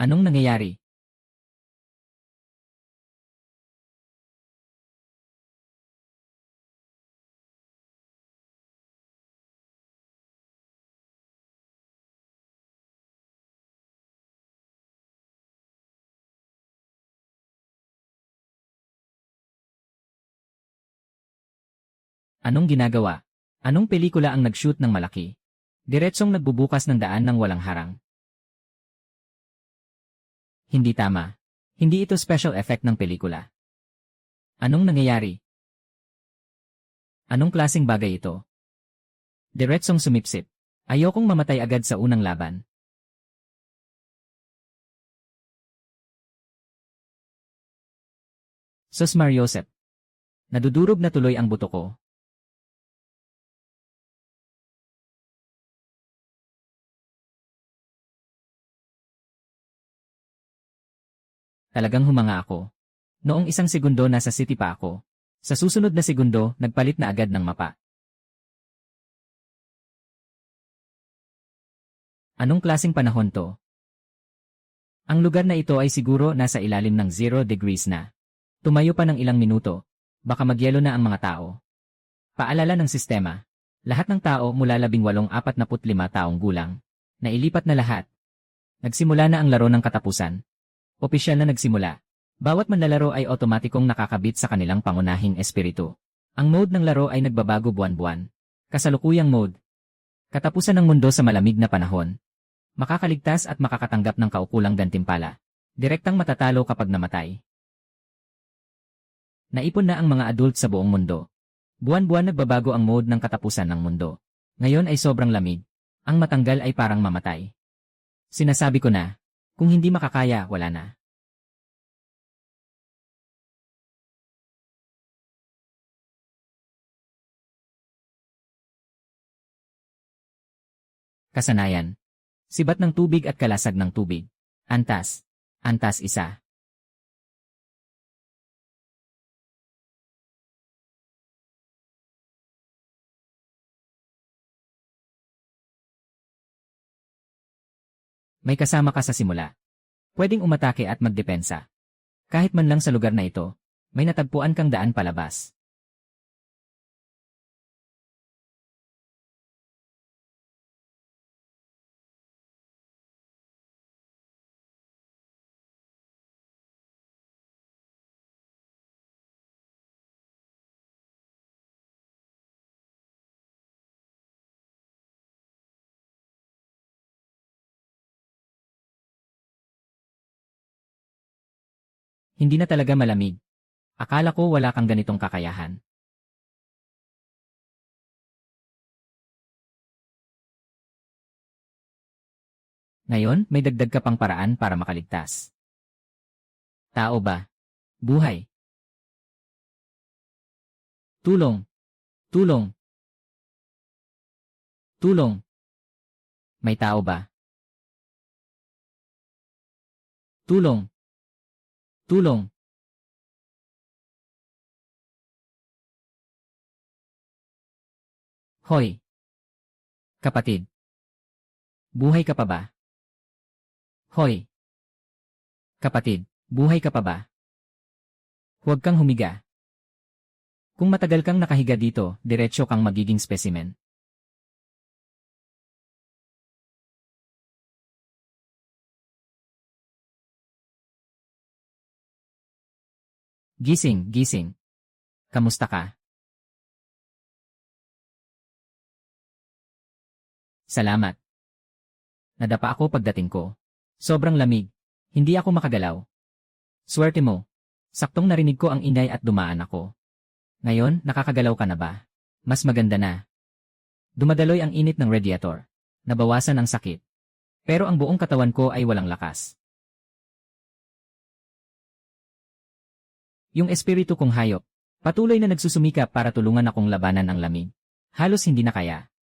Anong nangyayari? Anong ginagawa? Anong pelikula ang nag-shoot ng malaki? Diretsong nagbubukas ng daan ng walang harang. Hindi tama. Hindi ito special effect ng pelikula. Anong nangyayari? Anong klaseng bagay ito? Diretsong sumipsip. Ayokong mamatay agad sa unang laban. Sus Mariosep. Nadudurog na tuloy ang buto ko. Talagang humanga ako. Noong isang segundo nasa city pa ako. Sa susunod na segundo, nagpalit na agad ng mapa. Anong klaseng panahon to? Ang lugar na ito ay siguro nasa ilalim ng 0 degrees na. Tumayo pa ng ilang minuto. Baka magyelo na ang mga tao. Paalala ng sistema. Lahat ng tao mula 18-45 taong gulang. Nailipat na lahat. Nagsimula na ang laro ng katapusan. Opisyal na nagsimula. Bawat manlalaro ay otomatikong nakakabit sa kanilang pangunahing espiritu. Ang mode ng laro ay nagbabago buwan-buwan. Kasalukuyang mode. Katapusan ng mundo sa malamig na panahon. Makakaligtas at makakatanggap ng kaukulang gantimpala. Direktang matatalo kapag namatay. Naipon na ang mga adult sa buong mundo. Buwan-buwan nagbabago ang mode ng katapusan ng mundo. Ngayon ay sobrang lamig. Ang matanggal ay parang mamatay. Sinasabi ko na, kung hindi makakaya, wala na. Kasanayan. Sibat ng tubig at kalasag ng tubig. Antas. Antas isa. May kasama ka sa simula. Pwedeng umatake at magdepensa. Kahit man lang sa lugar na ito, may natagpuan kang daan palabas. Hindi na talaga malamig. Akala ko wala kang ganitong kakayahan. Ngayon, may dagdag ka pang paraan para makaligtas. Tao ba? Buhay? Tulong! Tulong! Tulong! May tao ba? Tulong! Tulong! Hoy! Kapatid! Buhay ka pa ba? Hoy! Kapatid, buhay ka pa ba? Huwag kang humiga. Kung matagal kang nakahiga dito, diretsyo kang magiging specimen. Gising, gising. Kamusta ka? Salamat. Nadapa ako pagdating ko. Sobrang lamig. Hindi ako makagalaw. Swerte mo. Saktong narinig ko ang ingay at dumaan ako. Ngayon, nakakagalaw ka na ba? Mas maganda na. Dumadaloy ang init ng radiator. Nabawasan ang sakit. Pero ang buong katawan ko ay walang lakas. Yung espiritu kong hayop, patuloy na nagsusumikap para tulungan akong labanan ang lamig. Halos hindi na kaya.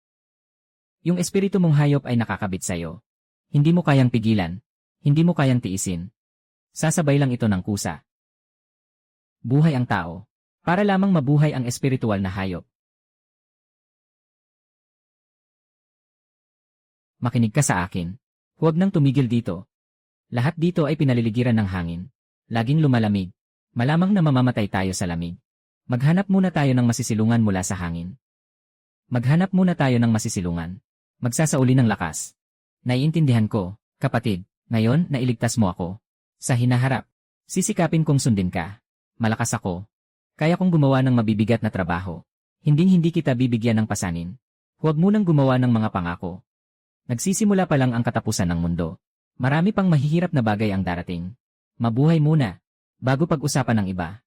Yung espiritu mong hayop ay nakakabit sa'yo. Hindi mo kayang pigilan. Hindi mo kayang tiisin. Sasabay lang ito ng kusa. Buhay ang tao. Para lamang mabuhay ang espiritual na hayop. Makinig ka sa akin. Huwag nang tumigil dito. Lahat dito ay pinaliligiran ng hangin. Laging lumalamig. Malamang na mamamatay tayo sa lamig. Maghanap muna tayo ng masisilungan mula sa hangin. Maghanap muna tayo ng masisilungan. Magsasauli ng lakas. Naiintindihan ko, kapatid, ngayon nailigtas mo ako. Sa hinaharap, sisikapin kong sundin ka. Malakas ako. Kaya kong gumawa ng mabibigat na trabaho. Hinding-hindi kita bibigyan ng pasanin. Huwag munang gumawa ng mga pangako. Nagsisimula pa lang ang katapusan ng mundo. Marami pang mahihirap na bagay ang darating. Mabuhay muna, bago pag-usapan ng iba.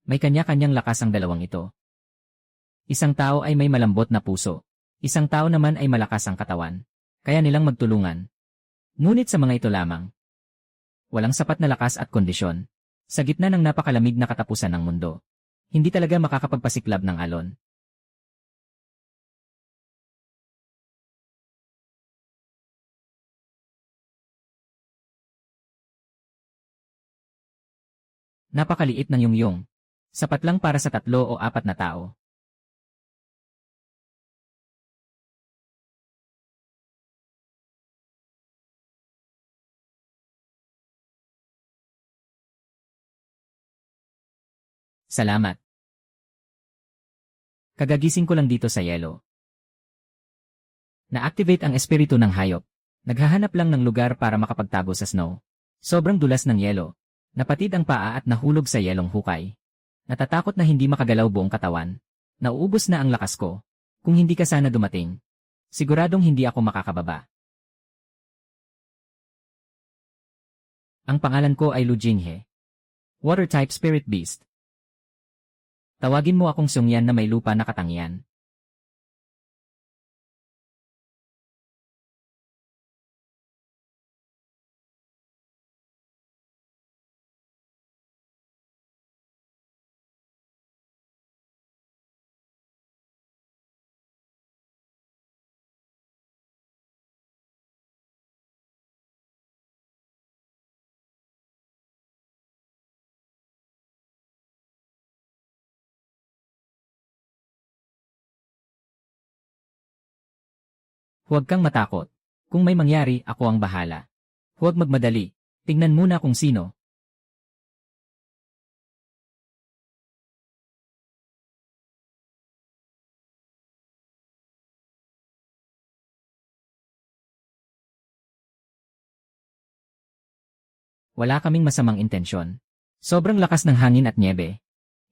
May kanya-kanyang lakas ang dalawang ito. Isang tao ay may malambot na puso. Isang tao naman ay malakas ang katawan. Kaya nilang magtulungan. Ngunit sa mga ito lamang, walang sapat na lakas at kondisyon. Sa gitna ng napakalamig na katapusan ng mundo, hindi talaga makakapagpasiklab ng alon. Napakaliit ng yung-yung. Sapat lang para sa 3 o 4 na tao. Salamat. Kagagising ko lang dito sa yelo. Na-activate ang espiritu ng hayop. Naghahanap lang ng lugar para makapagtago sa snow. Sobrang dulas ng yelo. Napatid ang paa at nahulog sa yelong hukay. Natatakot na hindi makagalaw buong katawan. Nauubos na ang lakas ko. Kung hindi ka sana dumating, siguradong hindi ako makakababa. Ang pangalan ko ay Lu Jinghe. Water-type spirit beast. Tawagin mo akong sungyan na may lupa na katangian. Huwag kang matakot. Kung may mangyari, ako ang bahala. Huwag magmadali. Tingnan muna kung sino. Wala kaming masamang intensyon. Sobrang lakas ng hangin at niebe.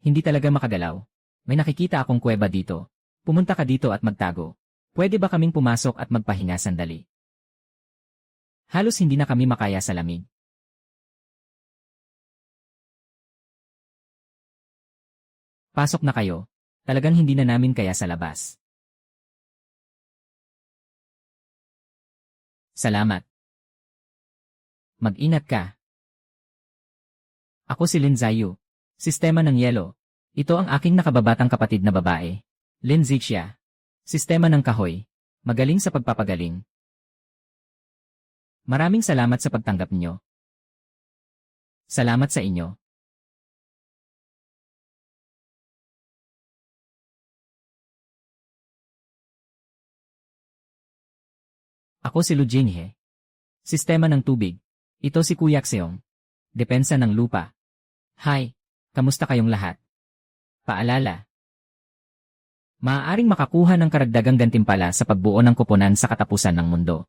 Hindi talaga makagalaw. May nakikita akong kuweba dito. Pumunta ka dito at magtago. Pwede ba kaming pumasok at magpahinga sandali? Halos hindi na kami makaya sa lamig. Pasok na kayo. Talagang hindi na namin kaya sa labas. Salamat. Mag-ingat ka. Ako si Lin Ziyu. Sistema ng yelo. Ito ang aking nakababatang kapatid na babae. Lin Zixia. Sistema ng kahoy. Magaling sa pagpapagaling. Maraming salamat sa pagtanggap niyo. Salamat sa inyo. Ako si Lu Jinghe. Sistema ng tubig. Ito si Kuya Xeong. Depensa ng lupa. Hi, kamusta kayong lahat? Paalala. Maaaring makakuha ng karagdagang gantimpala sa pagbuo ng koponan sa katapusan ng mundo.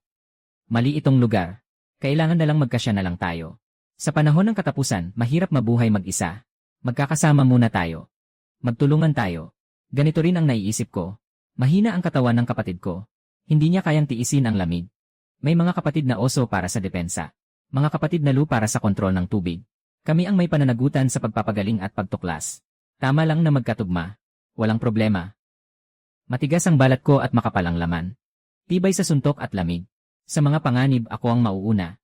Mali itong lugar. Kailangan na lang magkasya na lang tayo. Sa panahon ng katapusan, mahirap mabuhay mag-isa. Magkakasama muna tayo. Magtulungan tayo. Ganito rin ang naiisip ko. Mahina ang katawan ng kapatid ko. Hindi niya kayang tiisin ang lamig. May mga kapatid na oso para sa depensa. Mga kapatid na Lu para sa kontrol ng tubig. Kami ang may pananagutan sa pagpapagaling at pagtuklas. Tama lang na magkatugma. Walang problema. Matigas ang balat ko at makapal ang laman. Tibay sa suntok at lamig. Sa mga panganib ako ang mauuna.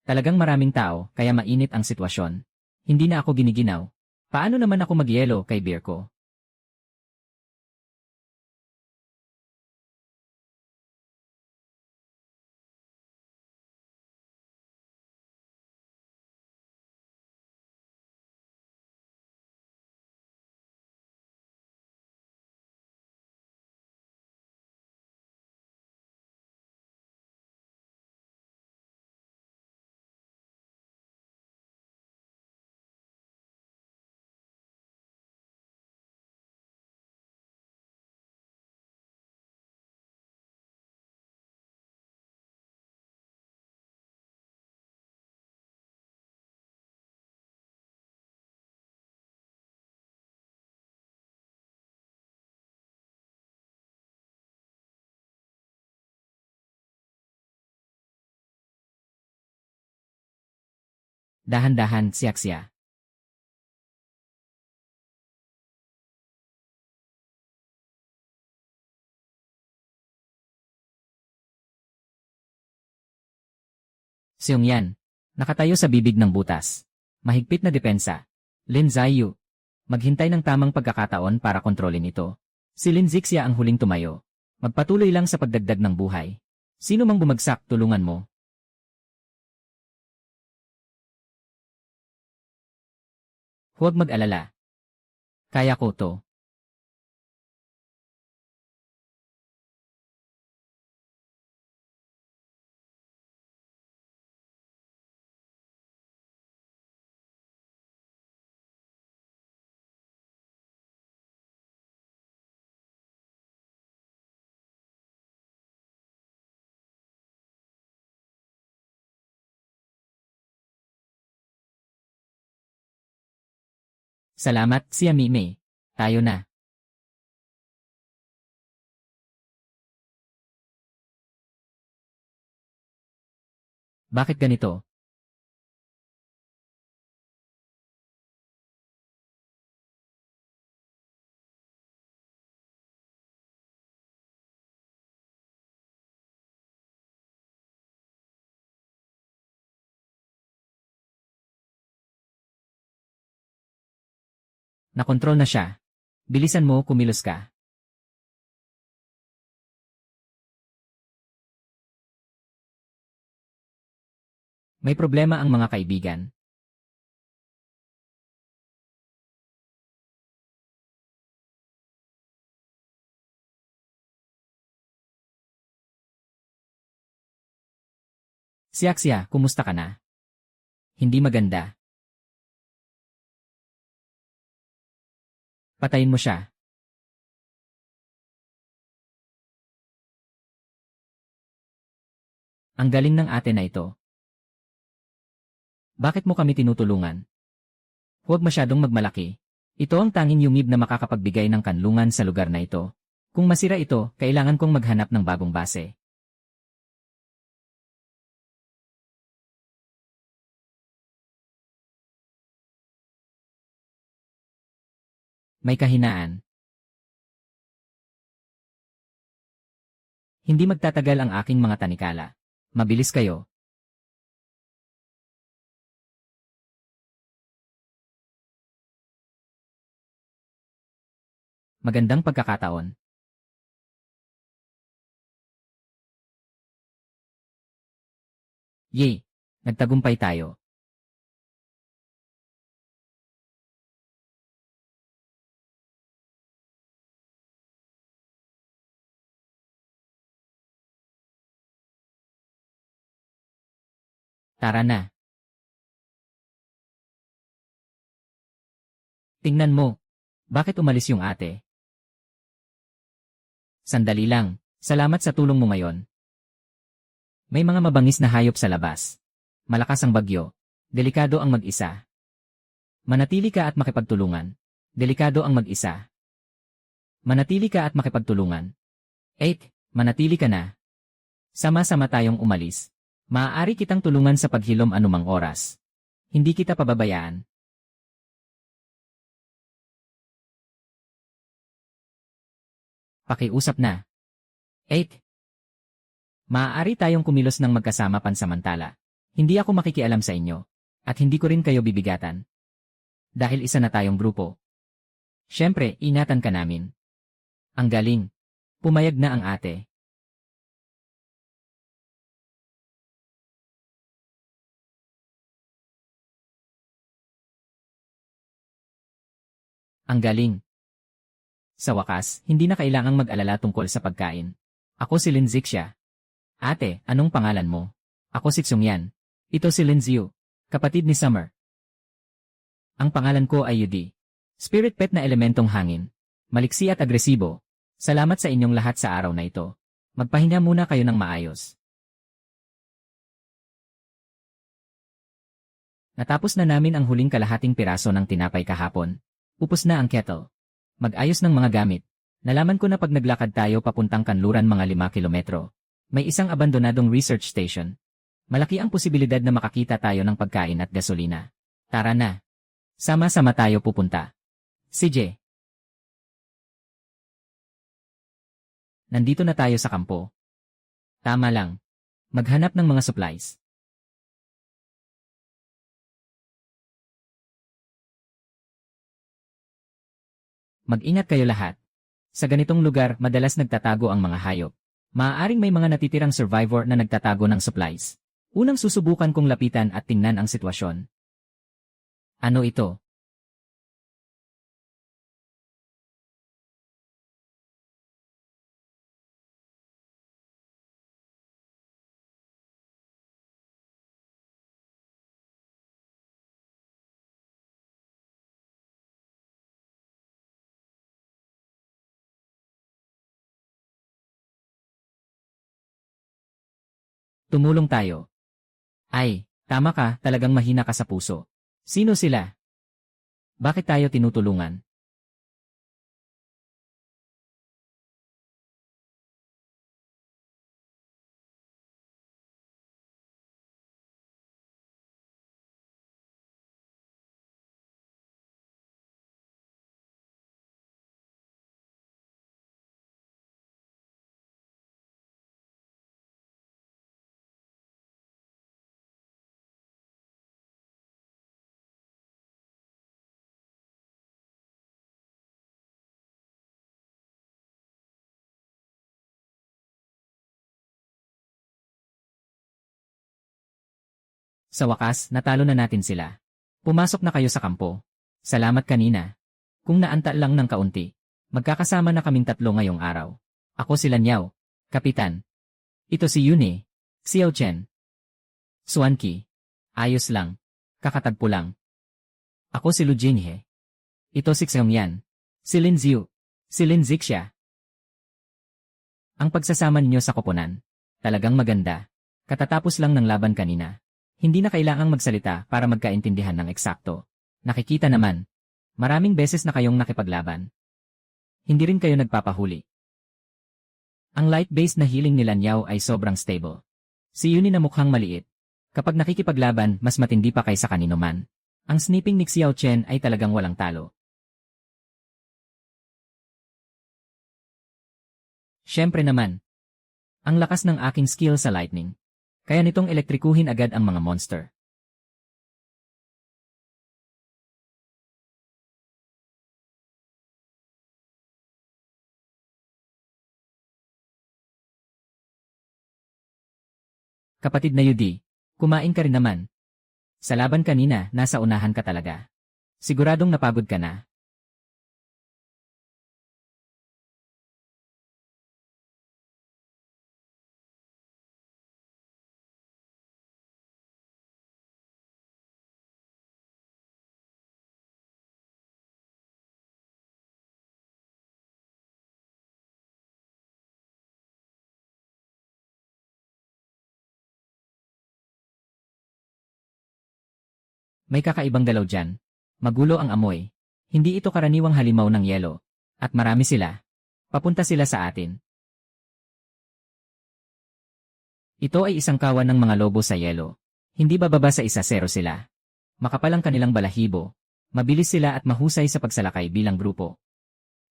Talagang maraming tao, kaya mainit ang sitwasyon. Hindi na ako giniginaw. Paano naman ako magyelo kay beer ko? Dahan-dahan, siyak-siya. Siyong yan. Nakatayo sa bibig ng butas. Mahigpit na depensa. Lin Ziyu. Maghintay ng tamang pagkakataon para kontrolin ito. Si Lin Zixia ang huling tumayo. Magpatuloy lang sa pagdagdag ng buhay. Sino mang bumagsak, tulungan mo. Huwag mag-alala. Kaya ko to. Salamat, Sia Mime. Tayo na. Bakit ganito? Nakontrol na siya. Bilisan mo, kumilos ka. May problema ang mga kaibigan. Siak-siya, kumusta ka na? Hindi maganda. Patayin mo siya. Ang galing ng ate na ito. Bakit mo kami tinutulungan? Huwag masyadong magmalaki. Ito ang tanging yumib na makakapagbigay ng kanlungan sa lugar na ito. Kung masira ito, kailangan kong maghanap ng bagong base. May kahinaan. Hindi magtatagal ang aking mga tanikala. Mabilis kayo. Magandang pagkakataon. Yay! Nagtagumpay tayo. Tara na. Tingnan mo. Bakit umalis yung ate? Sandali lang. Salamat sa tulong mo ngayon. May mga mabangis na hayop sa labas. Malakas ang bagyo. Delikado ang mag-isa. Manatili ka at makipagtulungan. Delikado ang mag-isa. Manatili ka at makipagtulungan. 8. Manatili ka na. Sama-sama tayong umalis. Maaari kitang tulungan sa paghilom anumang oras. Hindi kita pababayaan. Pakiusap na. 8. Maaari tayong kumilos ng magkasama pansamantala. Hindi ako makikialam sa inyo. At hindi ko rin kayo bibigatan. Dahil isa na tayong grupo. Siyempre, inatan ka namin. Ang galing. Pumayag na ang ate. Ang galing. Sa wakas, hindi na kailangang mag-alala tungkol sa pagkain. Ako si Lin Zixia. Ate, anong pangalan mo? Ako si Xungyan. Ito si Lin Ziu, kapatid ni Summer. Ang pangalan ko ay Yudi. Spirit pet na elementong hangin. Maliksi at agresibo. Salamat sa inyong lahat sa araw na ito. Magpahinga muna kayo ng maayos. Natapos na namin ang huling kalahating piraso ng tinapay kahapon. Upos na ang kettle. Mag-ayos ng mga gamit. Nalaman ko na pag naglakad tayo papuntang kanluran mga 5 kilometro, may isang abandonadong research station. Malaki ang posibilidad na makakita tayo ng pagkain at gasolina. Tara na. Sama-sama tayo pupunta. CJ. Nandito na tayo sa kampo. Tama lang. Maghanap ng mga supplies. Mag-ingat kayo lahat. Sa ganitong lugar, madalas nagtatago ang mga hayop. Maaaring may mga natitirang survivor na nagtatago ng supplies. Unang susubukan kong lapitan at tingnan ang sitwasyon. Ano ito? Tumulong tayo. Ay, tama ka, talagang mahina ka sa puso. Sino sila? Bakit tayo tinutulungan? Sa wakas, natalo na natin sila. Pumasok na kayo sa kampo. Salamat kanina. Kung naanta lang ng kaunti, magkakasama na kaming 3 ngayong araw. Ako si Lanyao, Kapitan. Ito si Yuni, Xiao Chen. Suanki. Ayos lang. Kakatagpo lang. Ako si Lu Jinhe. Ito si Xeongyan. Si Lin Ziu. Si Lin Zixia. Ang pagsasama ninyo sa koponan. Talagang maganda. Katatapos lang ng laban kanina. Hindi na kailangang magsalita para magkaintindihan ng eksakto. Nakikita naman. Maraming beses na kayong nakipaglaban. Hindi rin kayo nagpapahuli. Ang light-based na healing ni Lanyao ay sobrang stable. Si Yuni na mukhang maliit. Kapag nakikipaglaban, mas matindi pa kaysa kanino man. Ang sniping ni Xiao Chen ay talagang walang talo. Siyempre naman. Ang lakas ng aking skill sa lightning. Kaya nitong elektrikuhin agad ang mga monster. Kapatid na Yudi, kumain ka rin naman. Sa laban kanina, nasa unahan ka talaga. Siguradong napagod ka na. May kakaibang galaw dyan. Magulo ang amoy. Hindi ito karaniwang halimaw ng yelo. At marami sila. Papunta sila sa atin. Ito ay isang kawan ng mga lobo sa yelo. Hindi bababa sa 1-0 sila. Makapal ang kanilang balahibo. Mabilis sila at mahusay sa pagsalakay bilang grupo.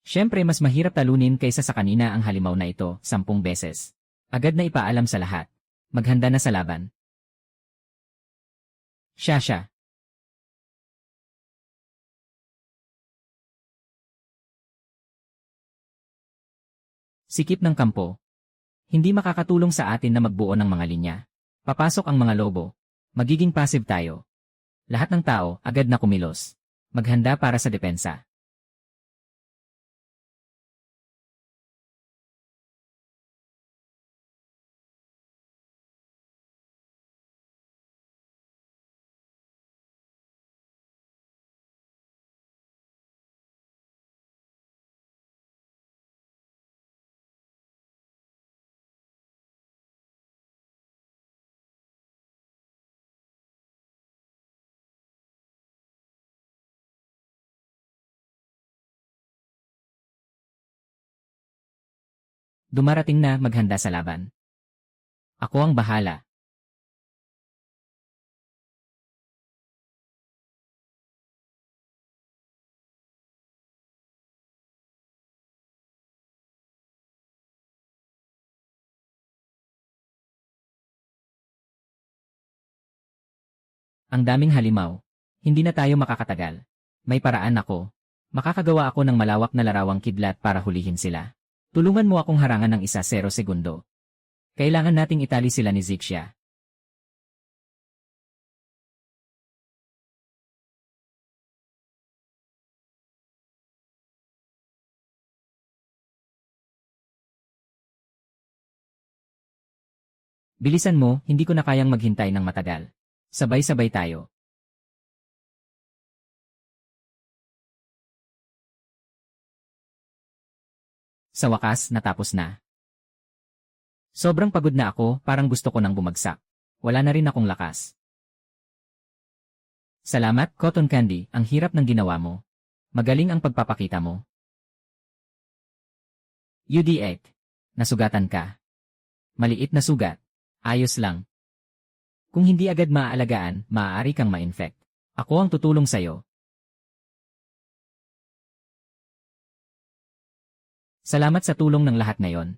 Siyempre mas mahirap talunin kaysa sa kanina ang halimaw na ito 10 beses. Agad na ipaalam sa lahat. Maghanda na sa laban. Siya. Sikip ng kampo. Hindi makakatulong sa atin na magbuo ng mga linya. Papasok ang mga lobo. Magiging passive tayo. Lahat ng tao agad na kumilos. Maghanda para sa depensa. Dumarating na maghanda sa laban. Ako ang bahala. Ang daming halimaw. Hindi na tayo makakatagal. May paraan ako. Makakagawa ako ng malawak na larawang kidlat para hulihin sila. Tulungan mo akong harangan ng 1-0 segundo. Kailangan nating itali sila ni Zixia. Bilisan mo, hindi ko na kayang maghintay ng matagal. Sabay-sabay tayo. Sa wakas, natapos na. Sobrang pagod na ako, parang gusto ko nang bumagsak. Wala na rin akong lakas. Salamat, Cotton Candy, ang hirap ng ginawa mo. Magaling ang pagpapakita mo. UD8. Nasugatan ka. Maliit na sugat. Ayos lang. Kung hindi agad maaalagaan, maaari kang ma-infect. Ako ang tutulong sa'yo. Salamat sa tulong ng lahat ngayon.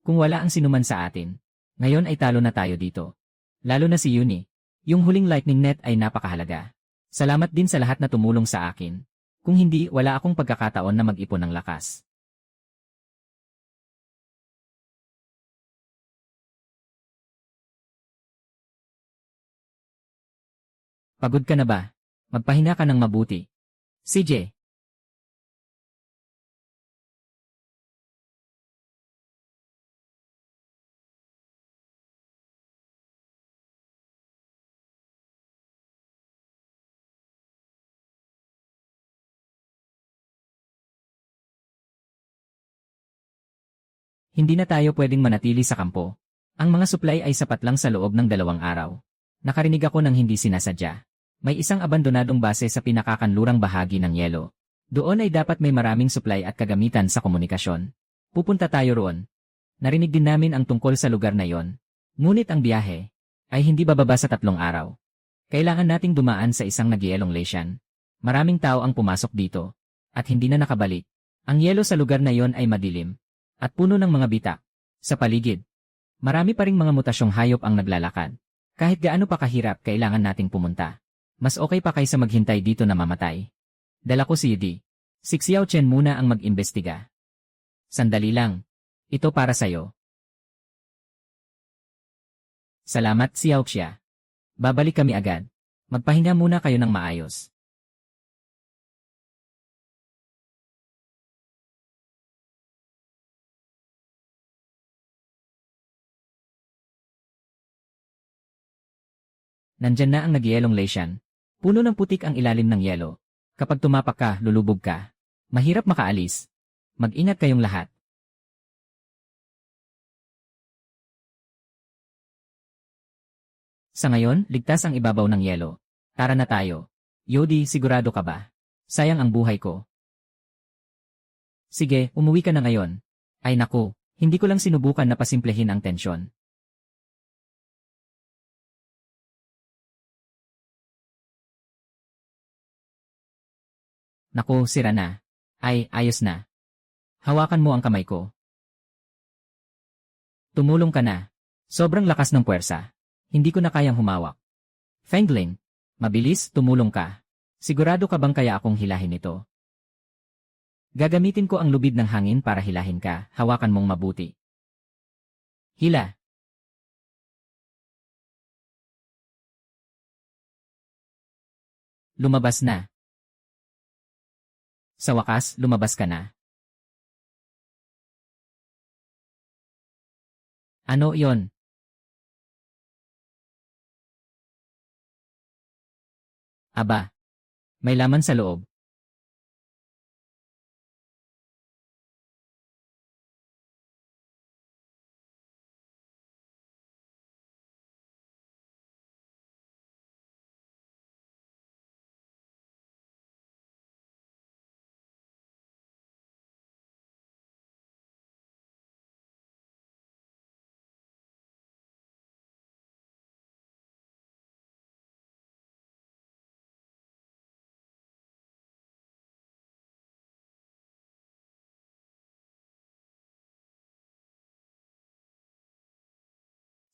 Kung wala ang sinuman sa atin, ngayon ay talo na tayo dito. Lalo na si Uni. Yung huling lightning net ay napakahalaga. Salamat din sa lahat na tumulong sa akin. Kung hindi, wala akong pagkakataon na mag-ipon ng lakas. Pagod ka na ba? Magpahinga ka ng mabuti. CJ. Hindi na tayo pwedeng manatili sa kampo. Ang mga supply ay sapat lang sa loob ng 2 araw. Nakarinig ako ng hindi sinasadya. May isang abandonadong base sa pinakakanlurang bahagi ng yelo. Doon ay dapat may maraming supply at kagamitan sa komunikasyon. Pupunta tayo roon. Narinig din namin ang tungkol sa lugar na yon. Ngunit ang biyahe ay hindi bababa sa 3 araw. Kailangan nating dumaan sa isang nagyelong lesyan. Maraming tao ang pumasok dito at hindi na nakabalik. Ang yelo sa lugar na yon ay madilim at puno ng mga bitak. Sa paligid, marami pa ring mga mutasyong hayop ang naglalakad. Kahit gaano pa kahirap, kailangan nating pumunta. Mas okay pa kaysa maghintay dito na mamatay. Dala ko si Yudi. Si Xiao Chen muna ang mag-imbestiga. Sandali lang. Ito para sa'yo. Salamat, Xiao Xia. Babalik kami agad. Magpahinga muna kayo ng maayos. Nandyan na ang nagyelong lesyan. Puno ng putik ang ilalim ng yelo. Kapag tumapak ka, lulubog ka. Mahirap makaalis. Mag-ingat kayong lahat. Sa ngayon, ligtas ang ibabaw ng yelo. Tara na tayo. Yodi, sigurado ka ba? Sayang ang buhay ko. Sige, umuwi ka na ngayon. Ay naku, hindi ko lang sinubukan na pasimplehin ang tensyon. Naku, sira na. Ay, ayos na. Hawakan mo ang kamay ko. Tumulong ka na. Sobrang lakas ng puwersa. Hindi ko na kayang humawak. Fengling, Mabilis, tumulong ka. Sigurado ka bang kaya akong hilahin ito? Gagamitin ko ang lubid ng hangin para hilahin ka, hawakan mong mabuti. Hila. Lumabas na. Sa wakas, lumabas ka na. Ano yon? Aba, may laman sa loob.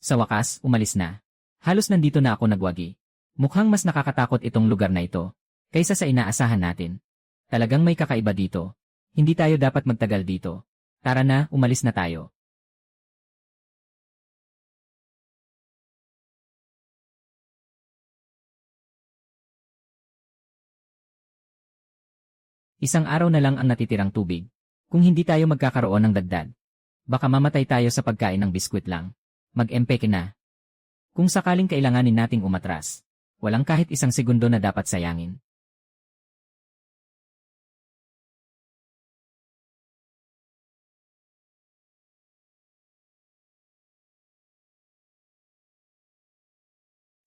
Sa wakas, umalis na. Halos nandito na ako nagwagi. Mukhang mas nakakatakot itong lugar na ito kaysa sa inaasahan natin. Talagang may kakaiba dito. Hindi tayo dapat magtagal dito. Tara na, umalis na tayo. Isang araw na lang ang natitirang tubig. Kung hindi tayo magkakaroon ng dagdag, baka mamatay tayo sa pagkain ng biskwit lang. Mag-empeke na. Kung sakaling kailanganin nating umatras, walang kahit isang segundo na dapat sayangin.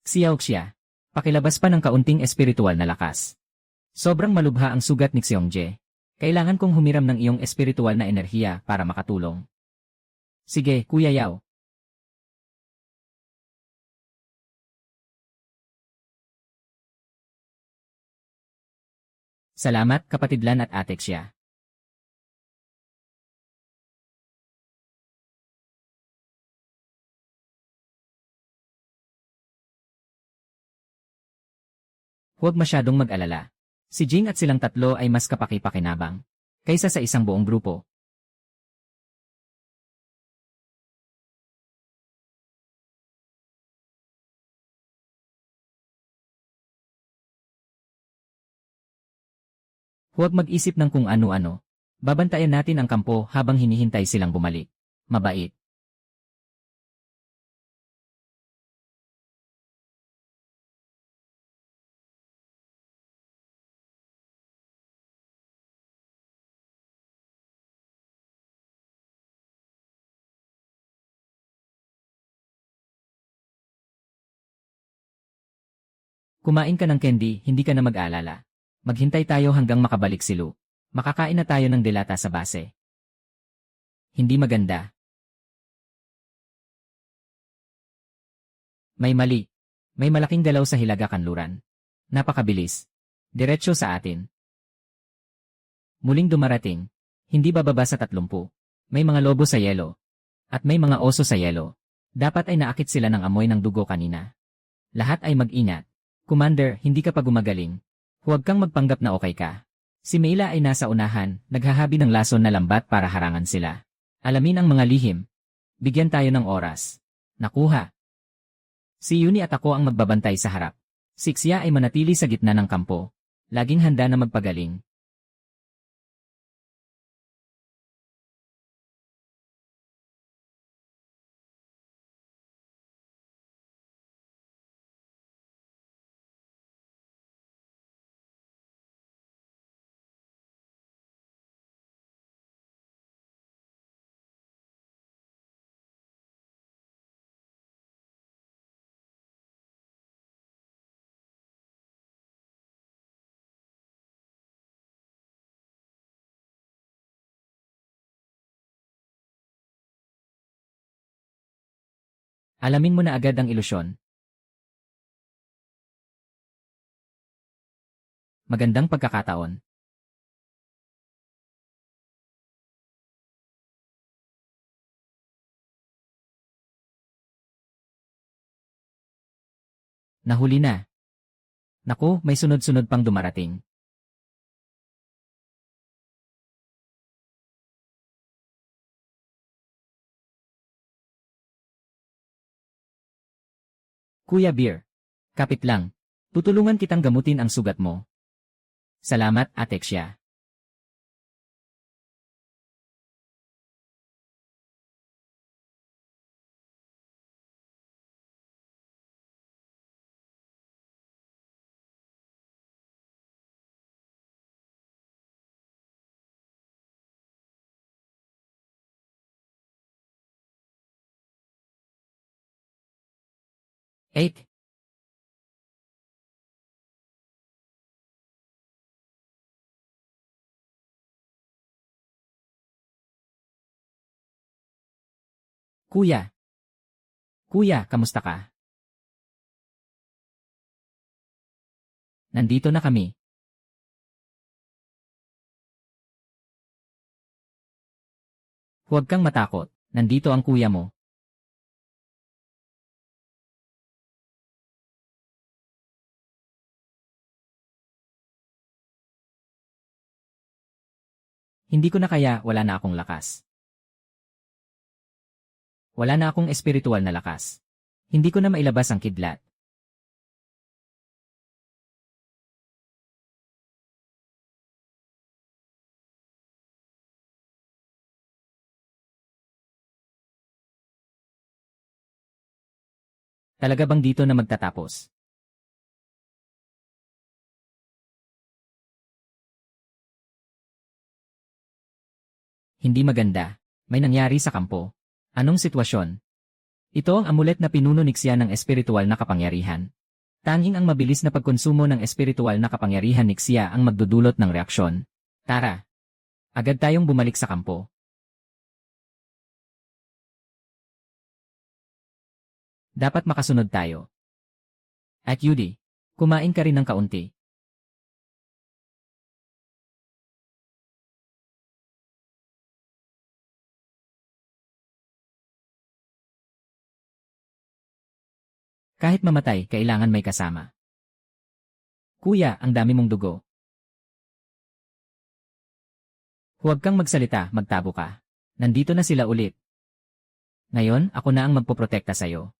Xiaoxia, pakilabas pa ng kaunting espiritual na lakas. Sobrang malubha ang sugat ni Xiongje. Kailangan kong humiram ng iyong espiritual na enerhiya para makatulong. Sige, Kuya Yao. Salamat, kapatid Lan at Ate Xia. Huwag masyadong mag-alala. Si Jing at silang tatlo ay mas kapaki-pakinabang kaysa sa isang buong grupo. Huwag mag-isip ng kung ano-ano. Babantayan natin ang kampo habang hinihintay silang bumalik. Mabait. Kumain ka ng candy, hindi ka na mag-aalala. Maghintay tayo hanggang makabalik si Lu. Makakain na tayo ng delata sa base. Hindi maganda. May mali. May malaking galaw sa Hilaga Kanluran. Napakabilis. Diretso sa atin. Muling dumarating. Hindi bababa sa 30. May mga lobo sa yelo. At may mga oso sa yelo. Dapat ay naakit sila ng amoy ng dugo kanina. Lahat ay mag-ingat. Commander, hindi ka pa gumagaling. Huwag kang magpanggap na okay ka. Si Meila ay nasa unahan, naghahabi ng lason na lambat para harangan sila. Alamin ang mga lihim. Bigyan tayo ng oras. Nakuha. Si Yuni at ako ang magbabantay sa harap. Si Xia ay manatili sa gitna ng kampo. Laging handa na magpagaling. Alamin mo na agad ang ilusyon. Magandang pagkakataon. Nahuli na. Naku, may sunod-sunod pang dumarating. Kuya Beer. Kapit lang. Tutulungan kitang gamutin ang sugat mo. Salamat, Ate Xia. Eight. Kuya. Kuya, kamusta ka? Nandito na kami. Huwag kang matakot. Nandito ang kuya mo. Hindi ko na kaya, wala na akong lakas. Wala na akong espiritual na lakas. Hindi ko na mailabas ang kidlat. Talaga bang dito na magtatapos? Hindi maganda. May nangyari sa kampo. Anong sitwasyon? Ito ang amulet na pinuno ni Xia ng espiritual na kapangyarihan. Tanging ang mabilis na pagkonsumo ng espiritual na kapangyarihan ni Xia ang magdudulot ng reaksyon. Tara. Agad tayong bumalik sa kampo. Dapat makasunod tayo. At Yudi, kumain ka rin ng kaunti. Kahit mamatay, kailangan may kasama. Kuya, ang dami mong dugo. Huwag kang magsalita, magtabo ka. Nandito na sila ulit. Ngayon, ako na ang magpoprotekta sa'yo.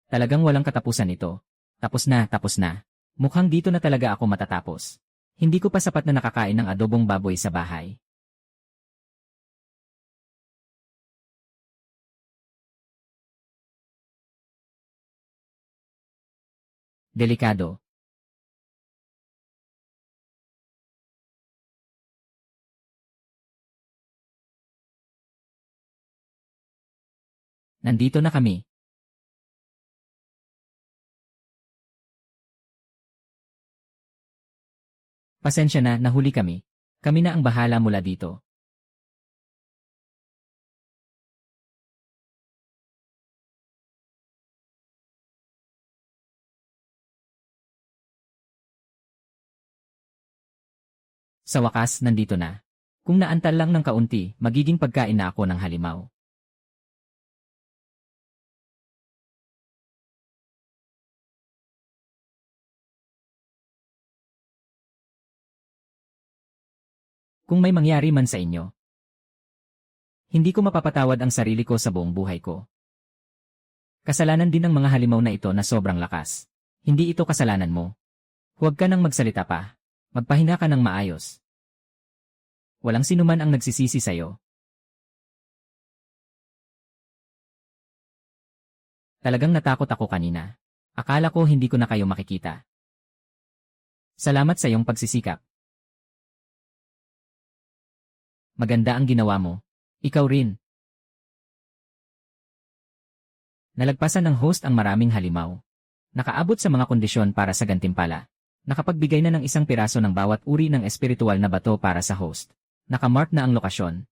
Talagang walang katapusan ito. Tapos na, tapos na. Mukhang dito na talaga ako matatapos. Hindi ko pa sapat na nakakain ng adobong baboy sa bahay. Delikado. Nandito na kami. Pasensya na, nahuli kami. Kami na ang bahala mula dito. Sa wakas, nandito na. Kung naantal lang ng kaunti, magiging pagkain na ako ng halimaw. Kung may mangyari man sa inyo, hindi ko mapapatawad ang sarili ko sa buong buhay ko. Kasalanan din ng mga halimaw na ito na sobrang lakas. Hindi ito kasalanan mo. Huwag ka nang magsalita pa. Magpahinga ka ng maayos. Walang sinuman ang nagsisisi sa'yo. Talagang natakot ako kanina. Akala ko hindi ko na kayo makikita. Salamat sa iyong pagsisikap. Maganda ang ginawa mo. Ikaw rin. Nalagpasan ng host ang maraming halimaw. Nakaabot sa mga kondisyon para sa gantimpala. Nakapagbigay na ng isang piraso ng bawat uri ng espiritual na bato para sa host. Nakamark na ang lokasyon.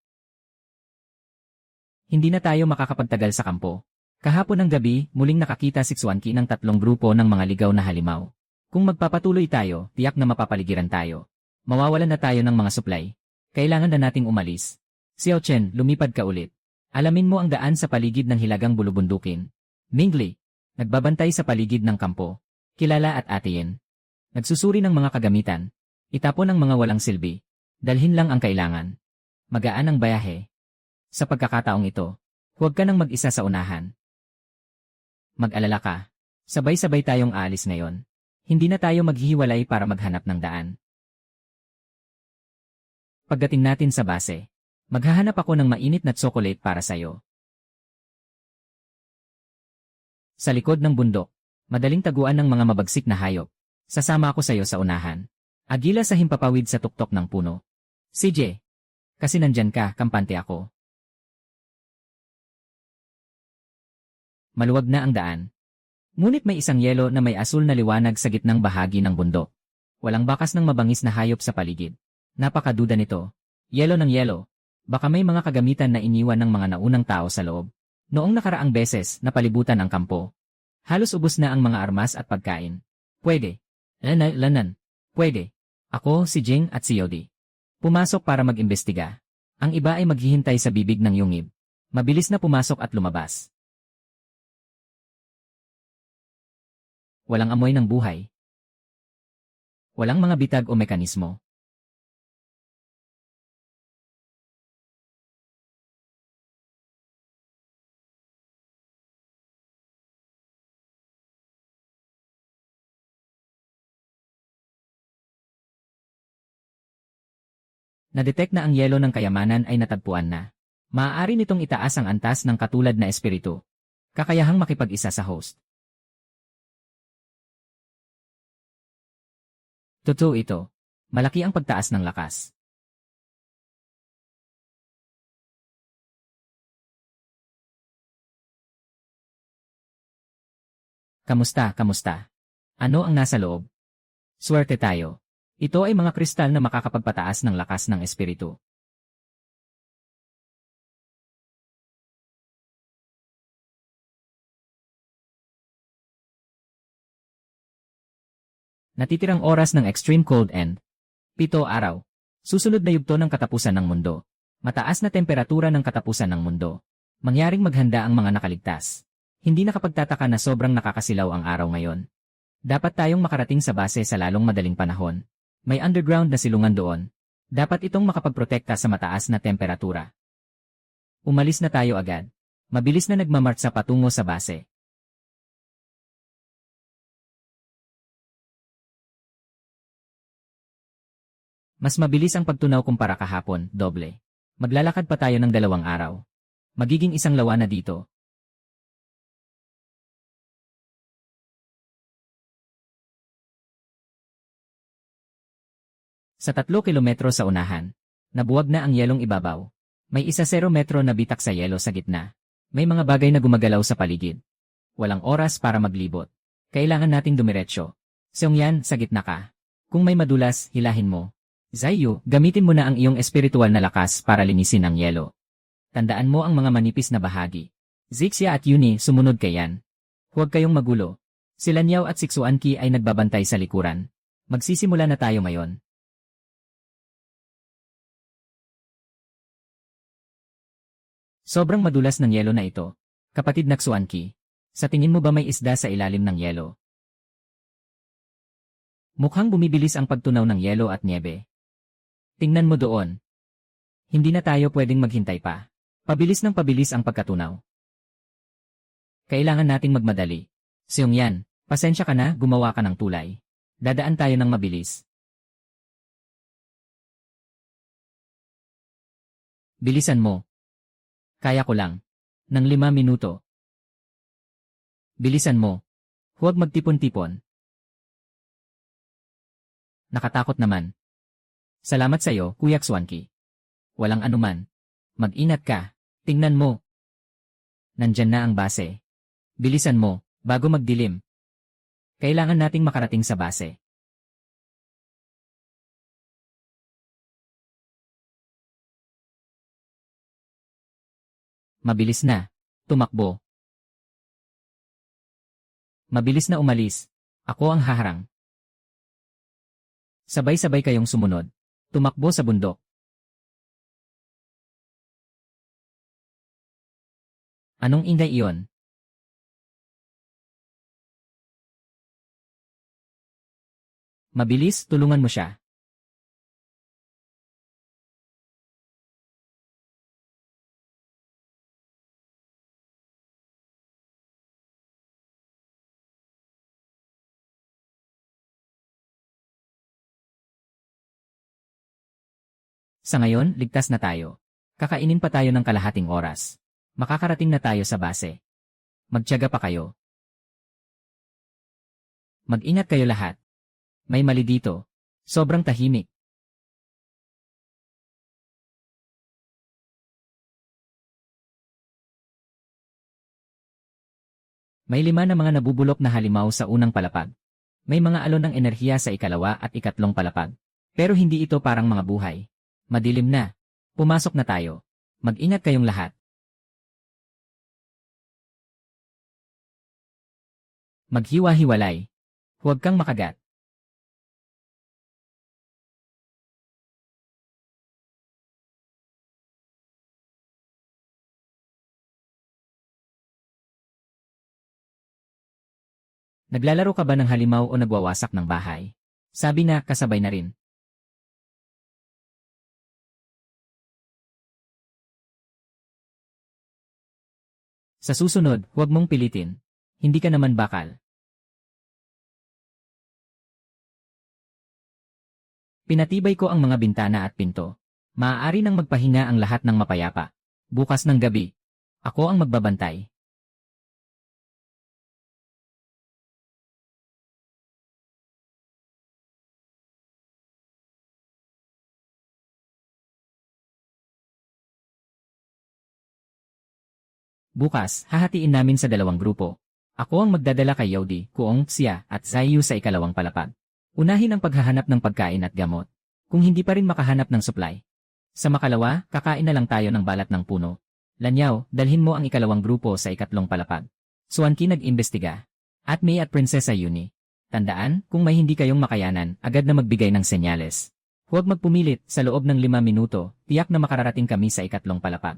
Hindi na tayo makakapagtagal sa kampo. Kahapon ng gabi, muling nakakita si Xuanqi ng 3 grupo ng mga ligaw na halimaw. Kung magpapatuloy tayo, tiyak na mapapaligiran tayo. Mawawalan na tayo ng mga supply. Kailangan na nating umalis. Xiao Chen, lumipad ka ulit. Alamin mo ang daan sa paligid ng hilagang bulubundukin. Mingli, nagbabantay sa paligid ng kampo. Kilala at atiyin. Nagsusuri ng mga kagamitan. Itapon ang mga walang silbi. Dalhin lang ang kailangan. Magaan ang bayahe. Sa pagkakataong ito, huwag ka nang mag-isa sa unahan. Mag-alala ka. Sabay-sabay tayong aalis ngayon. Hindi na tayo maghihiwalay para maghanap ng daan. Pagdating natin sa base, maghahanap ako ng mainit na tsokolate para sa'yo. Sa likod ng bundok, madaling taguan ng mga mabagsik na hayop. Sasama ako sa'yo sa unahan. Agila sa himpapawid sa tuktok ng puno. CJ, kasi nandyan ka, kampante ako. Maluwag na ang daan. Ngunit may isang yelo na may asul na liwanag sa gitnang bahagi ng bundok. Walang bakas ng mabangis na hayop sa paligid. Napakaduda nito. Yelo ng yelo. Baka may mga kagamitan na iniwan ng mga naunang tao sa loob. Noong nakaraang beses, napalibutan ang kampo. Halos ubos na ang mga armas at pagkain. Pwede. Lanan. Pwede. Ako, si Jing at si Yodi. Pumasok para mag-imbestiga. Ang iba ay maghihintay sa bibig ng yungib. Mabilis na pumasok at lumabas. Walang amoy ng buhay. Walang mga bitag o mekanismo. Na-detect na ang yelo ng kayamanan ay natagpuan na. Maaari nitong itaas ang antas ng katulad na espiritu. Kakayahang makipag-isa sa host. Totoo ito. Malaki ang pagtaas ng lakas. Kamusta? Ano ang nasa loob? Swerte tayo. Ito ay mga kristal na makakapagpataas ng lakas ng espiritu. Natitirang oras ng extreme cold end. 7 araw. Susunod na yugto ng katapusan ng mundo. Mataas na temperatura ng katapusan ng mundo. Mangyaring maghanda ang mga nakaligtas. Hindi nakapagtataka na sobrang nakakasilaw ang araw ngayon. Dapat tayong makarating sa base sa lalong madaling panahon. May underground na silungan doon. Dapat itong makapagprotekta sa mataas na temperatura. Umalis na tayo agad. Mabilis na nagmamartsa patungo sa base. Mas mabilis ang pagtunaw kumpara kahapon, doble. Maglalakad pa tayo ng 2 araw. Magiging isang lawa na dito. Sa 3 kilometro sa unahan, nabuwag na ang yelong ibabaw. May 1 metro na bitak sa yelo sa gitna. May mga bagay na gumagalaw sa paligid. Walang oras para maglibot. Kailangan nating dumiretso. Seongyan, sa gitna ka. Kung may madulas, hilahin mo. Zaiyu, gamitin mo na ang iyong espiritual na lakas para linisin ang yelo. Tandaan mo ang mga manipis na bahagi. Zixia at Yuni, sumunod kay Yan. Huwag kayong magulo. Sila Niao at Siksuanki ay nagbabantay sa likuran. Magsisimula na tayo ngayon. Sobrang madulas ng yelo na ito. Kapatid na Xuanki, sa tingin mo ba may isda sa ilalim ng yelo? Mukhang bumibilis ang pagtunaw ng yelo at niebe. Tingnan mo doon. Hindi na tayo pwedeng maghintay pa. Pabilis ng pabilis ang pagkatunaw. Kailangan nating magmadali. Seongyan, pasensya ka na, gumawa ka ng tulay. Dadaan tayo ng mabilis. Bilisan mo. Kaya ko lang. Ng 5 minuto. Bilisan mo. Huwag magtipon-tipon. Nakatakot naman. Salamat sa'yo, Kuya Xuanki. Walang anuman. Mag-ingat ka. Tingnan mo. Nandyan na ang base. Bilisan mo, bago magdilim. Kailangan nating makarating sa base. Mabilis na. Tumakbo. Mabilis na umalis. Ako ang haharang. Sabay-sabay kayong sumunod. Tumakbo sa bundok. Anong ingay iyon? Mabilis, tulungan mo siya. Sa ngayon, ligtas na tayo. Kakainin pa tayo ng kalahating oras. Makakarating na tayo sa base. Magtiyaga pa kayo. Mag-ingat kayo lahat. May mali dito. Sobrang tahimik. May 5 na mga nabubulok na halimaw sa unang palapag. May mga alon ng enerhiya sa ikalawa at ikatlong palapag. Pero hindi ito parang mga buhay. Madilim na. Pumasok na tayo. Mag-ingat kayong lahat. Maghiwa-hiwalay. Huwag kang makagat. Naglalaro ka ba ng halimaw o nagwawasak ng bahay? Sabi na, kasabay na rin. Sa susunod, huwag mong pilitin. Hindi ka naman bakal. Pinatibay ko ang mga bintana at pinto. Maaari nang magpahinga ang lahat ng mapayapa. Bukas ng gabi, ako ang magbabantay. Bukas, hahatiin namin sa 2 grupo. Ako ang magdadala kay Yaudi, Kuong, Xia, at Zayu sa ikalawang palapag. Unahin ang paghahanap ng pagkain at gamot. Kung hindi pa rin makahanap ng supply. Sa makalawa, kakain na lang tayo ng balat ng puno. Lanyaw, dalhin mo ang ikalawang grupo sa ikatlong palapag. Suanki nag-imbestiga. At May at Prinsesa Yuni. Tandaan, kung may hindi kayong makayanan, agad na magbigay ng senyales. Huwag magpumilit, sa loob ng 5 minuto, tiyak na makararating kami sa ikatlong palapag.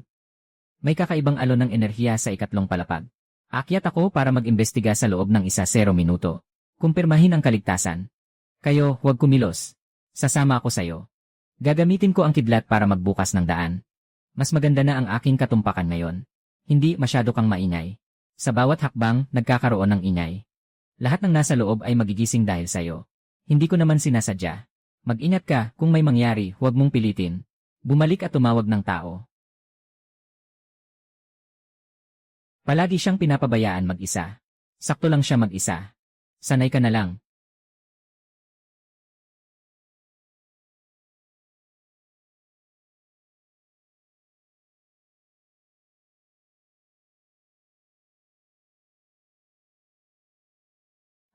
May kakaibang alon ng enerhiya sa ikatlong palapag. Akyat ako para mag-imbestiga sa loob ng 1-0 minuto. Kumpirmahin ang kaligtasan. Kayo, huwag kumilos. Sasama ako sayo. Gagamitin ko ang kidlat para magbukas ng daan. Mas maganda na ang aking katumpakan ngayon. Hindi masyado kang maingay. Sa bawat hakbang, nagkakaroon ng ingay. Lahat ng nasa loob ay magigising dahil sayo. Hindi ko naman sinasadya. Mag-ingat ka, kung may mangyari, huwag mong pilitin. Bumalik at tumawag ng tao. Palagi siyang pinapabayaan mag-isa. Sakto lang siya mag-isa. Sanay ka na lang.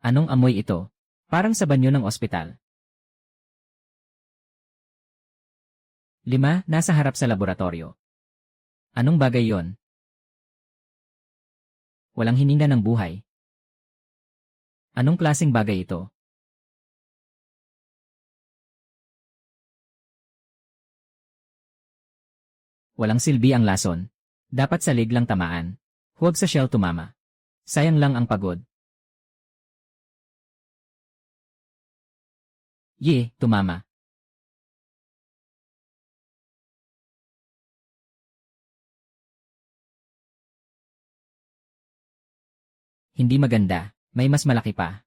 Anong amoy ito? Parang sa banyo ng ospital. 5, nasa harap sa laboratorio. Anong bagay yon? Walang hininga ng buhay. Anong klaseng bagay ito? Walang silbi ang lason. Dapat sa leg lang tamaan. Huwag sa shell tumama. Sayang lang ang pagod. Tumama. Hindi maganda. May mas malaki pa.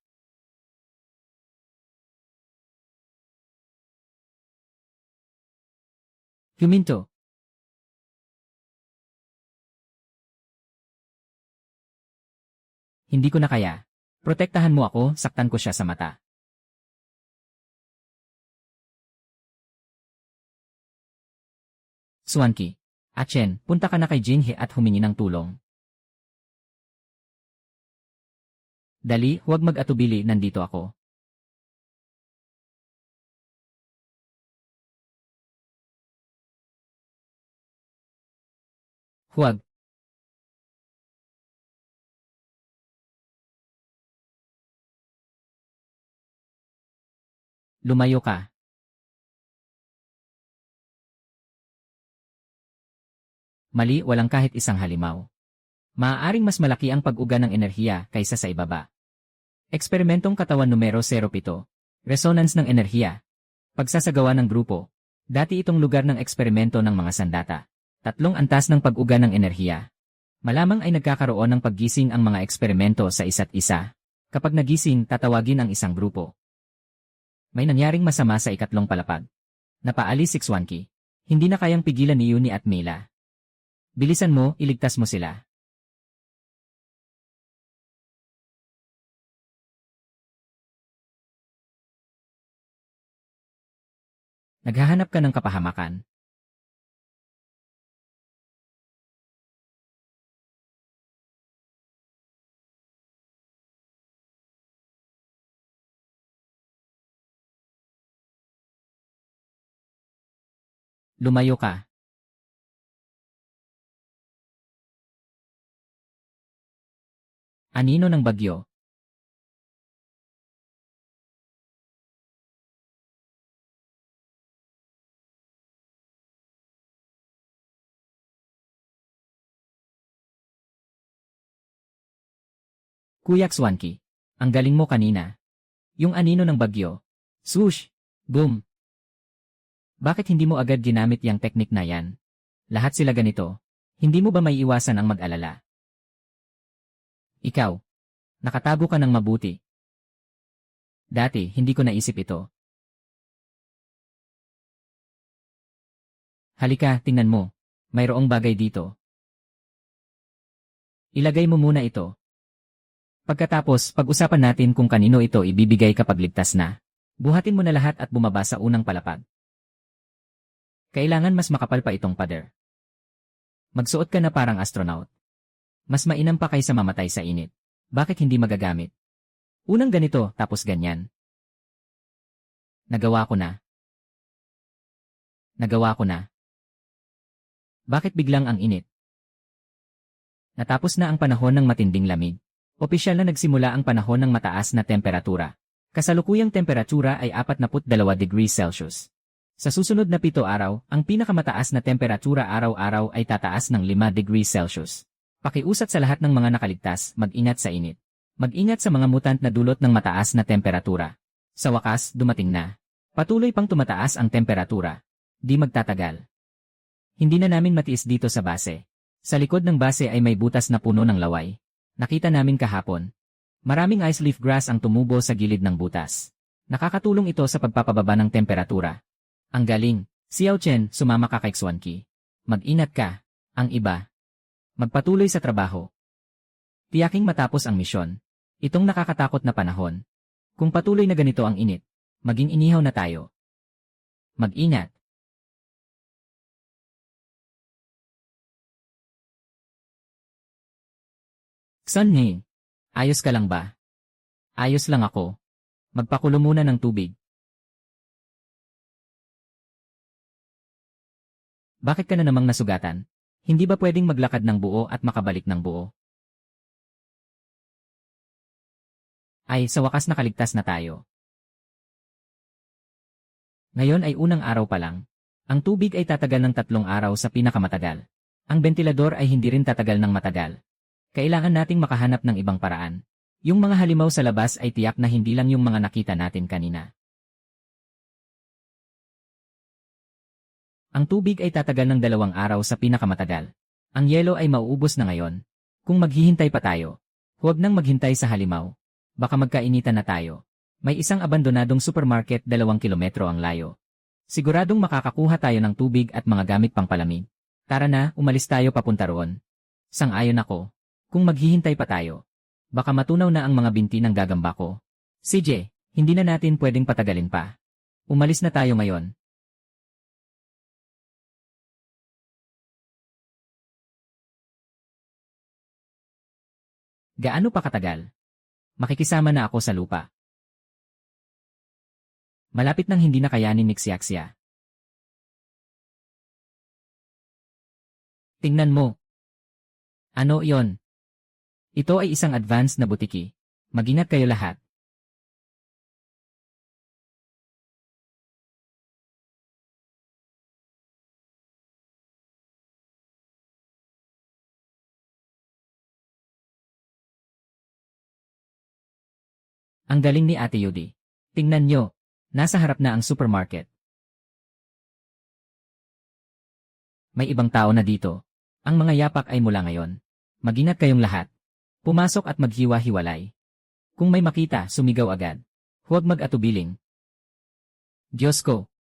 Huminto. Hindi ko na kaya. Protektahan mo ako, saktan ko siya sa mata. Suanki. Achen, punta ka na kay Jinhe at humingi ng tulong. Dali, huwag mag-atubili, nandito ako. Huwag. Lumayo ka. Mali, walang kahit isang halimaw. Maaaring mas malaki ang pag-uga ng enerhiya kaysa sa ibaba. Eksperimentong katawan numero 07. Resonance ng enerhiya. Pagsasagawa ng grupo. Dati itong lugar ng eksperimento ng mga sandata. 3 antas ng pag-uga ng enerhiya. Malamang ay nagkakaroon ng paggising ang mga eksperimento sa isa't isa. Kapag nagising, tatawagin ang isang grupo. May nangyaring masama sa ikatlong palapag. Napaalis si Swanky. Hindi na kayang pigilan ni Yuni at Mela. Bilisan mo, iligtas mo sila. Naghahanap ka ng kapahamakan. Lumayo ka. Anino ng bagyo. Kuya Swanky. Ang galing mo kanina. Yung anino ng bagyo. Swoosh! Boom! Bakit hindi mo agad ginamit yung teknik na yan? Lahat sila ganito. Hindi mo ba may iwasan ang mag-alala? Ikaw. Nakatago ka ng mabuti. Dati, hindi ko naisip ito. Halika, tingnan mo. Mayroong bagay dito. Ilagay mo muna ito. Pagkatapos, pag-usapan natin kung kanino ito ibibigay kapag ligtas na. Buhatin mo na lahat at bumaba sa unang palapag. Kailangan mas makapal pa itong pader. Magsuot ka na parang astronaut. Mas mainam pa kaysa mamatay sa init. Bakit hindi magagamit? Unang ganito, tapos ganyan. Nagawa ko na. Nagawa ko na. Bakit biglang ang init? Natapos na ang panahon ng matinding lamig. Opisyal na nagsimula ang panahon ng mataas na temperatura. Kasalukuyang temperatura ay 42 degrees Celsius. Sa susunod na 7 araw, ang pinakamataas na temperatura araw-araw ay tataas ng 5 degrees Celsius. Pakiusap sa lahat ng mga nakaligtas, mag-ingat sa init. Mag-ingat sa mga mutant na dulot ng mataas na temperatura. Sa wakas, dumating na. Patuloy pang tumataas ang temperatura. Di magtatagal. Hindi na namin matiis dito sa base. Sa likod ng base ay may butas na puno ng laway. Nakita namin kahapon. Maraming ice leaf grass ang tumubo sa gilid ng butas. Nakakatulong ito sa pagpapababa ng temperatura. Ang galing. Xiao Chen, sumama ka kay Swanky. Mag-ingat ka. Ang iba. Magpatuloy sa trabaho. Tiyaking matapos ang misyon. Itong nakakatakot na panahon. Kung patuloy na ganito ang init, maging inihaw na tayo. Mag-ingat. Sunny, ayos ka lang ba? Ayos lang ako. Magpakulo muna ng tubig. Bakit ka na namang nasugatan? Hindi ba pwedeng maglakad ng buo at makabalik ng buo? Ay, sa wakas nakaligtas na tayo. Ngayon ay unang araw pa lang. Ang tubig ay tatagal ng 3 araw sa pinakamatagal. Ang bentilador ay hindi rin tatagal ng matagal. Kailangan nating makahanap ng ibang paraan. Yung mga halimaw sa labas ay tiyak na hindi lang yung mga nakita natin kanina. Ang tubig ay tatagal ng 2 araw sa pinakamatagal. Ang yelo ay mauubos na ngayon. Kung maghihintay pa tayo, huwag nang maghintay sa halimaw. Baka magkainitan na tayo. May isang abandonadong supermarket 2 kilometro ang layo. Siguradong makakakuha tayo ng tubig at mga gamit pang palamig. Tara na, umalis tayo papunta roon. Sang-ayon ako. Kung maghihintay pa tayo, baka matunaw na ang mga binti ng gagamba ko. CJ, hindi na natin pwedeng patagalin pa. Umalis na tayo ngayon. Gaano pa katagal? Makikisama na ako sa lupa. Malapit nang hindi na kayanin ni Xiaxia. Tingnan mo. Ano yon? Ito ay isang advanced na butiki. Mag-ingat kayo lahat. Ang galing ni Ate Yudi. Tingnan nyo, nasa harap na ang supermarket. May ibang tao na dito. Ang mga yapak ay mula ngayon. Mag-ingat kayong lahat. Pumasok at maghiwa-hiwalay. Kung may makita, sumigaw agad. Huwag mag-atubiling. Diyos ko!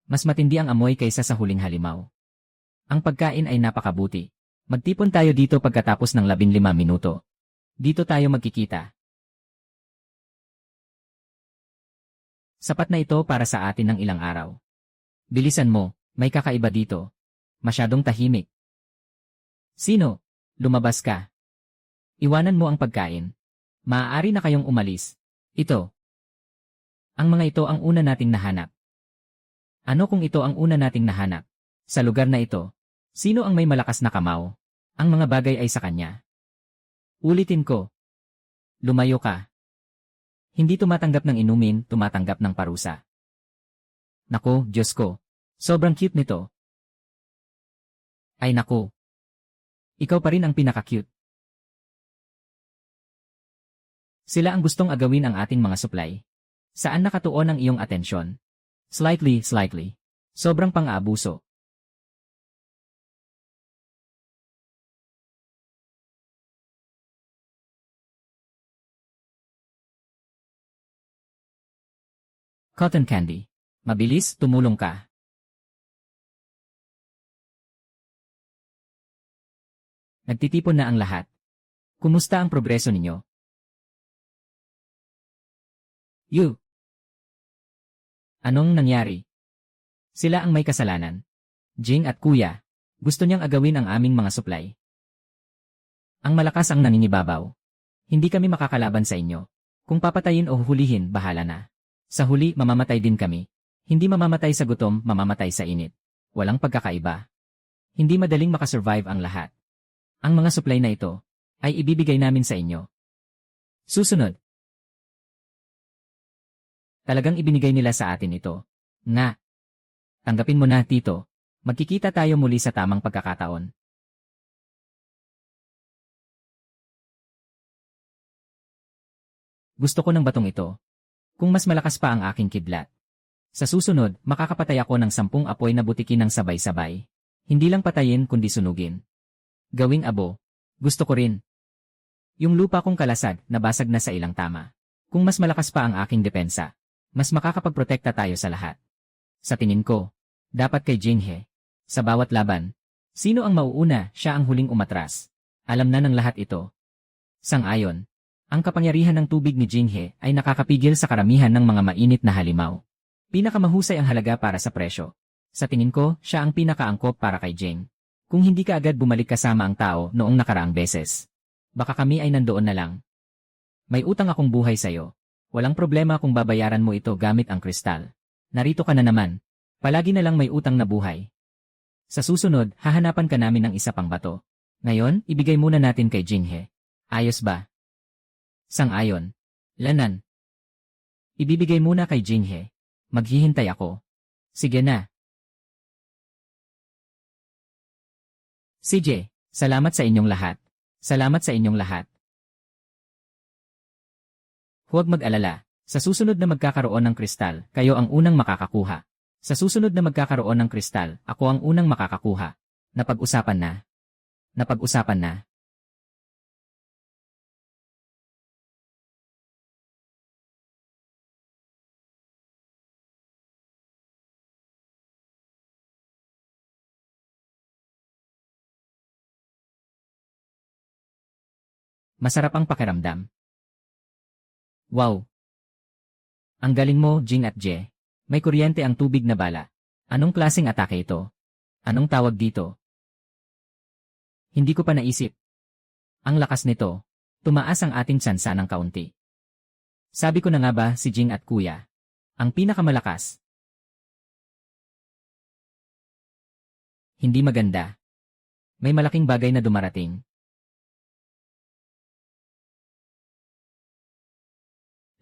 Mas matindi ang amoy kaysa sa huling halimaw. Ang pagkain ay napakabuti. Magtipon tayo dito pagkatapos ng 15 minuto. Dito tayo magkikita. Sapat na ito para sa atin ng ilang araw. Bilisan mo, may kakaiba dito. Masyadong tahimik. Sino? Lumabas ka. Iwanan mo ang pagkain. Maaari na kayong umalis. Ito. Ang mga ito ang una nating nahanap. Ano kung ito ang una nating nahanap? Sa lugar na ito, sino ang may malakas na kamao? Ang mga bagay ay sa kanya. Ulitin ko. Lumayo ka. Hindi tumatanggap ng inumin, tumatanggap ng parusa. Nako, Diyos ko. Sobrang cute nito. Ay nako. Ikaw pa rin ang pinaka-cute. Sila ang gustong agawin ang ating mga supply. Saan nakatuon ang iyong atensyon? Slightly. Sobrang pang-aabuso. Cotton candy. Mabilis, tumulong ka. Nagtitipon na ang lahat. Kumusta ang progreso ninyo? Anong nangyari? Sila ang may kasalanan. Jing at Kuya, gusto niyang agawin ang aming mga supply. Ang malakas ang nangingibabaw. Hindi kami makakalaban sa inyo. Kung papatayin o huhulihin, bahala na. Sa huli, mamamatay din kami. Hindi mamamatay sa gutom, mamamatay sa init. Walang pagkakaiba. Hindi madaling makasurvive ang lahat. Ang mga supply na ito ay ibibigay namin sa inyo. Susunod. Talagang ibinigay nila sa atin ito. Nga. Tanggapin mo na, Tito. Magkikita tayo muli sa tamang pagkakataon. Gusto ko ng batong ito. Kung mas malakas pa ang aking kidlat. Sa susunod, makakapatay ako ng 10 apoy na butikin ng sabay-sabay. Hindi lang patayin kundi sunugin. Gawing abo. Gusto ko rin. Yung lupa kong kalasag, nabasag na sa ilang tama. Kung mas malakas pa ang aking depensa, mas makakapagprotekta tayo sa lahat. Sa tingin ko, dapat kay Jinghe. Sa bawat laban, sino ang mauuna, siya ang huling umatras. Alam na ng lahat ito. Sang-ayon, ang kapangyarihan ng tubig ni Jinghe ay nakakapigil sa karamihan ng mga mainit na halimaw. Pinakamahusay ang halaga para sa presyo. Sa tingin ko, siya ang pinakaangkop para kay Jing. Kung hindi ka agad bumalik kasama ang tao noong nakaraang beses, baka kami ay nandoon na lang. May utang akong buhay sa'yo. Walang problema kung babayaran mo ito gamit ang kristal. Narito ka na naman. Palagi na lang may utang na buhay. Sa susunod, hahanapan ka namin ng isa pang bato. Ngayon, ibigay muna natin kay Jinghe. Ayos ba? Sang-ayon. Lanan. Ibibigay muna kay Jinghe. Maghihintay ako. Sige na. CJ, salamat sa inyong lahat. Salamat sa inyong lahat. Huwag mag-alala. Sa susunod na magkakaroon ng kristal, kayo ang unang makakakuha. Sa susunod na magkakaroon ng kristal, ako ang unang makakakuha. Napag-usapan na. Napag-usapan na. Masarap ang pakiramdam. Wow! Ang galing mo, Jing at Je. May kuryente ang tubig na bala. Anong klaseng atake ito? Anong tawag dito? Hindi ko pa naisip. Ang lakas nito. Tumaas ang ating tsansa ng kaunti. Sabi ko na nga ba si Jing at Kuya? Ang pinakamalakas. Hindi maganda. May malaking bagay na dumarating.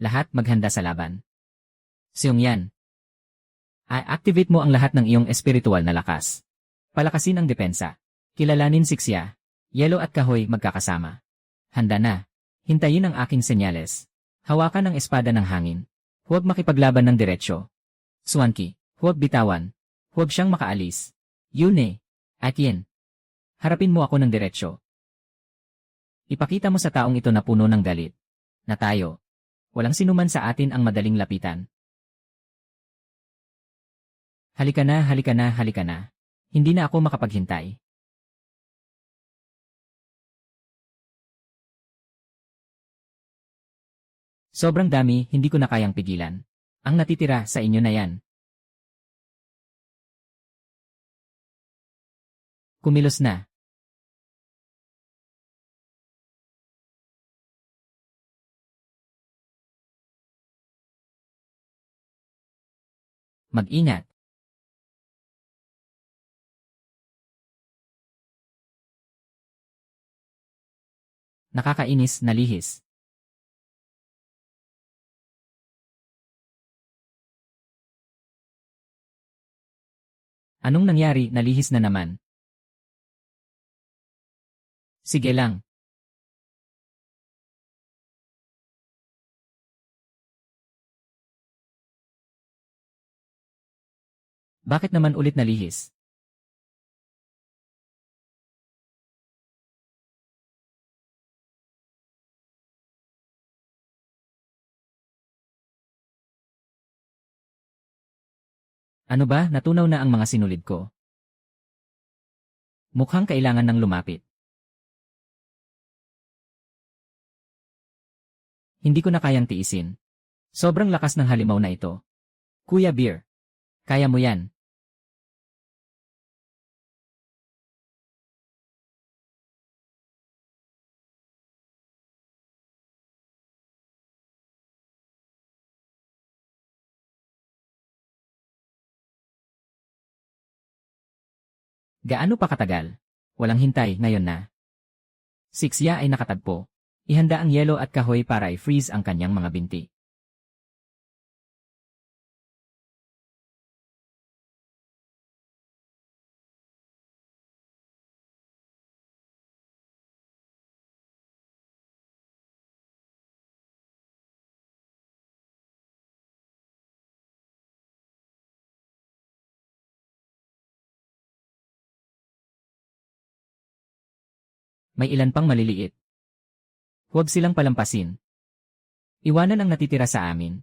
Lahat maghanda sa laban. Siyong yan. I-activate mo ang lahat ng iyong espiritual na lakas. Palakasin ang depensa. Kilalanin siksya. Yelo at kahoy magkakasama. Handa na. Hintayin ang aking senyales. Hawakan ang espada ng hangin. Huwag makipaglaban ng diretsyo. Swanky, huwag bitawan. Huwag siyang makaalis. Yun eh. At yan. Harapin mo ako ng diretsyo. Ipakita mo sa taong ito na puno ng galit. Na tayo. Walang sinuman sa atin ang madaling lapitan. Halika na, halika na, halika na. Hindi na ako makapaghintay. Sobrang dami, hindi ko na kayang pigilan. Ang natitira sa inyo na yan. Kumilos na. Mag-ingat. Nakakainis na lihis. Anong nangyari? Nalihis na naman. Sige lang. Bakit naman ulit nalihis? Ano ba? Natunaw na ang mga sinulid ko. Mukhang kailangan ng lumapit. Hindi ko na kayang tiisin. Sobrang lakas ng halimaw na ito. Kuya Beer. Kaya mo yan. Gaano pa katagal? Walang hintay, ngayon na. Sixya ay nakatagpo. Ihanda ang yelo at kahoy para i-freeze ang kanyang mga binti. May ilan pang maliliit. Huwag silang palampasin. Iwanan ang natitira sa amin.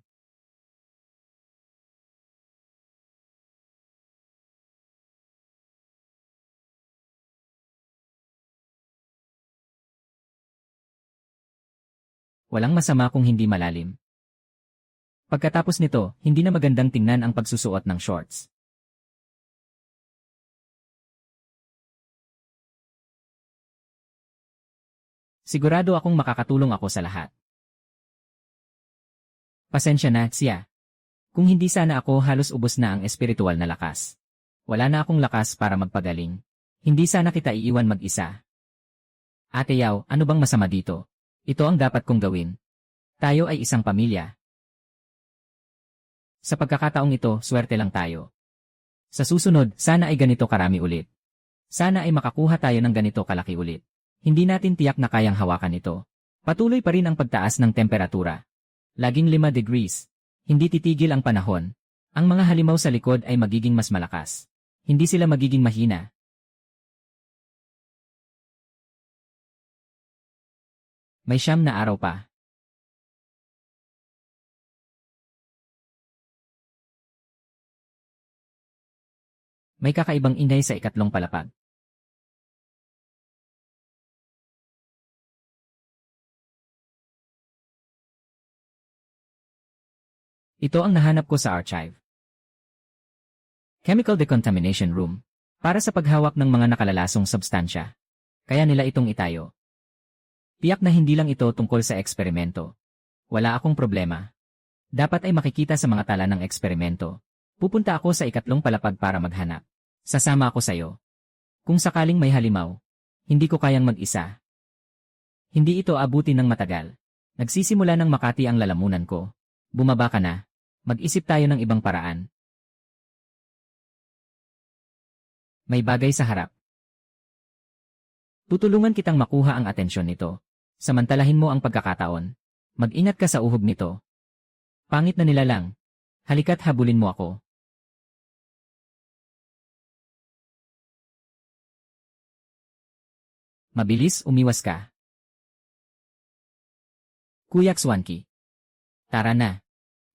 Walang masama kung hindi malalim. Pagkatapos nito, hindi na magandang tingnan ang pagsusuot ng shorts. Sigurado akong makakatulong ako sa lahat. Pasensya na, siya. Kung hindi sana ako halos ubos na ang espiritual na lakas. Wala na akong lakas para magpagaling. Hindi sana kita iiwan mag-isa. Ate Yao, ano bang masama dito? Ito ang dapat kong gawin. Tayo ay isang pamilya. Sa pagkakataong ito, swerte lang tayo. Sa susunod, sana ay ganito karami ulit. Sana ay makakuha tayo ng ganito kalaki ulit. Hindi natin tiyak na kayang hawakan ito. Patuloy pa rin ang pagtaas ng temperatura. Laging 5 degrees. Hindi titigil ang panahon. Ang mga halimaw sa likod ay magiging mas malakas. Hindi sila magiging mahina. May 9 na araw pa. May kakaibang ingay sa ikatlong palapag. Ito ang nahanap ko sa archive. Chemical Decontamination Room. Para sa paghawak ng mga nakalalasong substansya. Kaya nila itong itayo. Tiyak na hindi lang ito tungkol sa eksperimento. Wala akong problema. Dapat ay makikita sa mga tala ng eksperimento. Pupunta ako sa ikatlong palapag para maghanap. Sasama ako sa'yo. Kung sakaling may halimaw, hindi ko kayang mag-isa. Hindi ito abutin ng matagal. Nagsisimula ng makati ang lalamunan ko. Bumaba ka na. Mag-isip tayo ng ibang paraan. May bagay sa harap. Tutulungan kitang makuha ang atensyon nito. Samantalahin mo ang pagkakataon. Mag-ingat ka sa uhog nito. Pangit na nila lang. Halika't habulin mo ako. Mabilis, umiwas ka. Kuya Swanky. Tara na.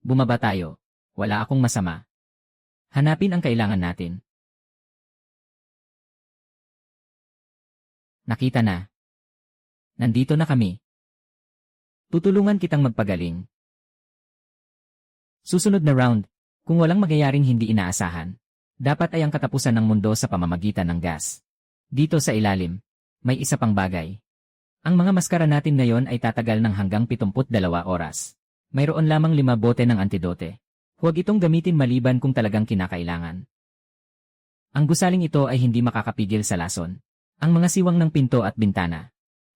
Bumaba tayo. Wala akong masama. Hanapin ang kailangan natin. Nakita na. Nandito na kami. Tutulungan kitang magpagaling. Susunod na round, kung walang mangyayaring hindi inaasahan, dapat ay ang katapusan ng mundo sa pamamagitan ng gas. Dito sa ilalim, may isa pang bagay. Ang mga maskara natin ngayon ay tatagal ng hanggang 72 oras. Mayroon lamang 5 bote ng antidote. Huwag itong gamitin maliban kung talagang kinakailangan. Ang gusaling ito ay hindi makakapigil sa lason. Ang mga siwang ng pinto at bintana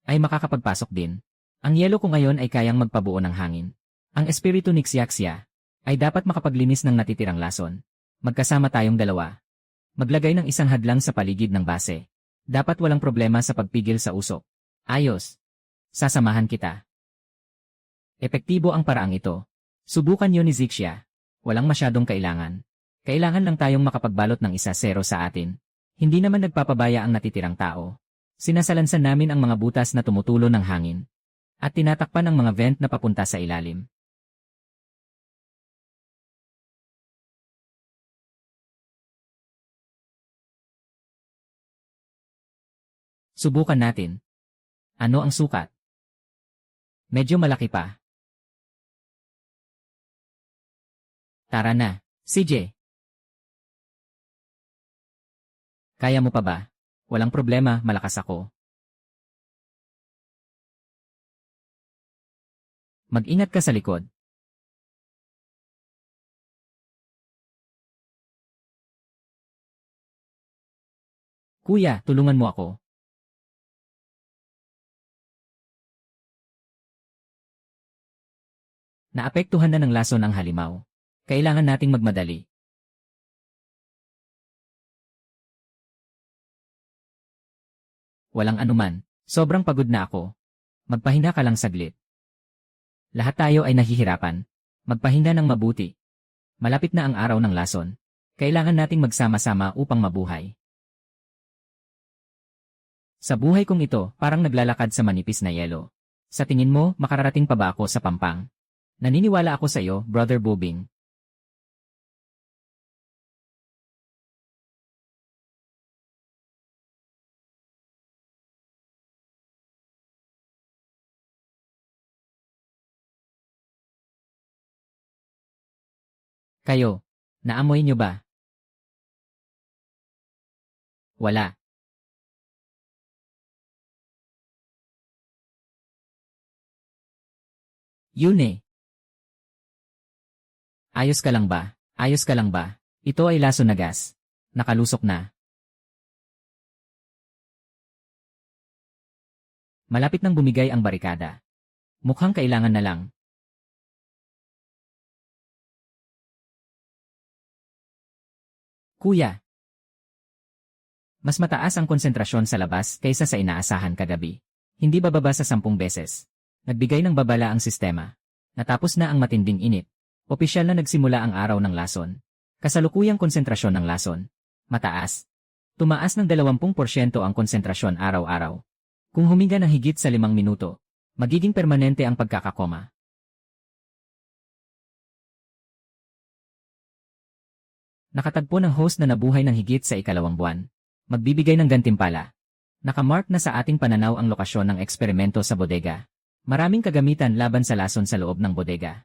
ay makakapagpasok din. Ang yelo ko ngayon ay kayang magpabuo ng hangin. Ang espiritu ni Xiaxia ay dapat makapaglinis ng natitirang lason. Magkasama tayong dalawa. Maglagay ng isang hadlang sa paligid ng base. Dapat walang problema sa pagpigil sa usok. Ayos. Sasamahan kita. Epektibo ang paraang ito. Subukan yun ni Zixia. Walang masyadong kailangan. Kailangan lang tayong makapagbalot ng 1-0 sa atin. Hindi naman nagpapabaya ang natitirang tao. Sinasalansan namin ang mga butas na tumutulo ng hangin. At tinatakpan ang mga vent na papunta sa ilalim. Subukan natin. Ano ang sukat? Medyo malaki pa. Tara na, CJ. Kaya mo pa ba? Walang problema, malakas ako. Mag-ingat ka sa likod. Kuya, tulungan mo ako. Naapektuhan na ng lason ang halimaw. Kailangan nating magmadali. Walang anuman. Sobrang pagod na ako. Magpahinga ka lang saglit. Lahat tayo ay nahihirapan. Magpahinga ng mabuti. Malapit na ang araw ng lason. Kailangan nating magsama-sama upang mabuhay. Sa buhay kong ito, parang naglalakad sa manipis na yelo. Sa tingin mo, makararating pa ba ako sa Pampang? Naniniwala ako sa iyo, Brother Bubing. Kayo, naamoy niyo ba? Wala. Yun eh. Ayos ka lang ba? Ayos ka lang ba? Ito ay laso na gas. Nakalusok na. Malapit nang bumigay ang barikada. Mukhang kailangan na lang. Kuya. Mas mataas ang konsentrasyon sa labas kaysa sa inaasahan kagabi. Hindi bababa sa 10 beses. Nagbigay ng babala ang sistema. Natapos na ang matinding init. Opisyal na nagsimula ang araw ng lason. Kasalukuyang konsentrasyon ng lason. Mataas. Tumaas ng 20% ang konsentrasyon araw-araw. Kung huminga ng higit sa 5 minuto, magiging permanente ang pagkakakoma. Nakatagpo ng host na nabuhay ng higit sa 2 buwan. Magbibigay ng gantimpala. Nakamark na sa ating pananaw ang lokasyon ng eksperimento sa bodega. Maraming kagamitan laban sa lason sa loob ng bodega.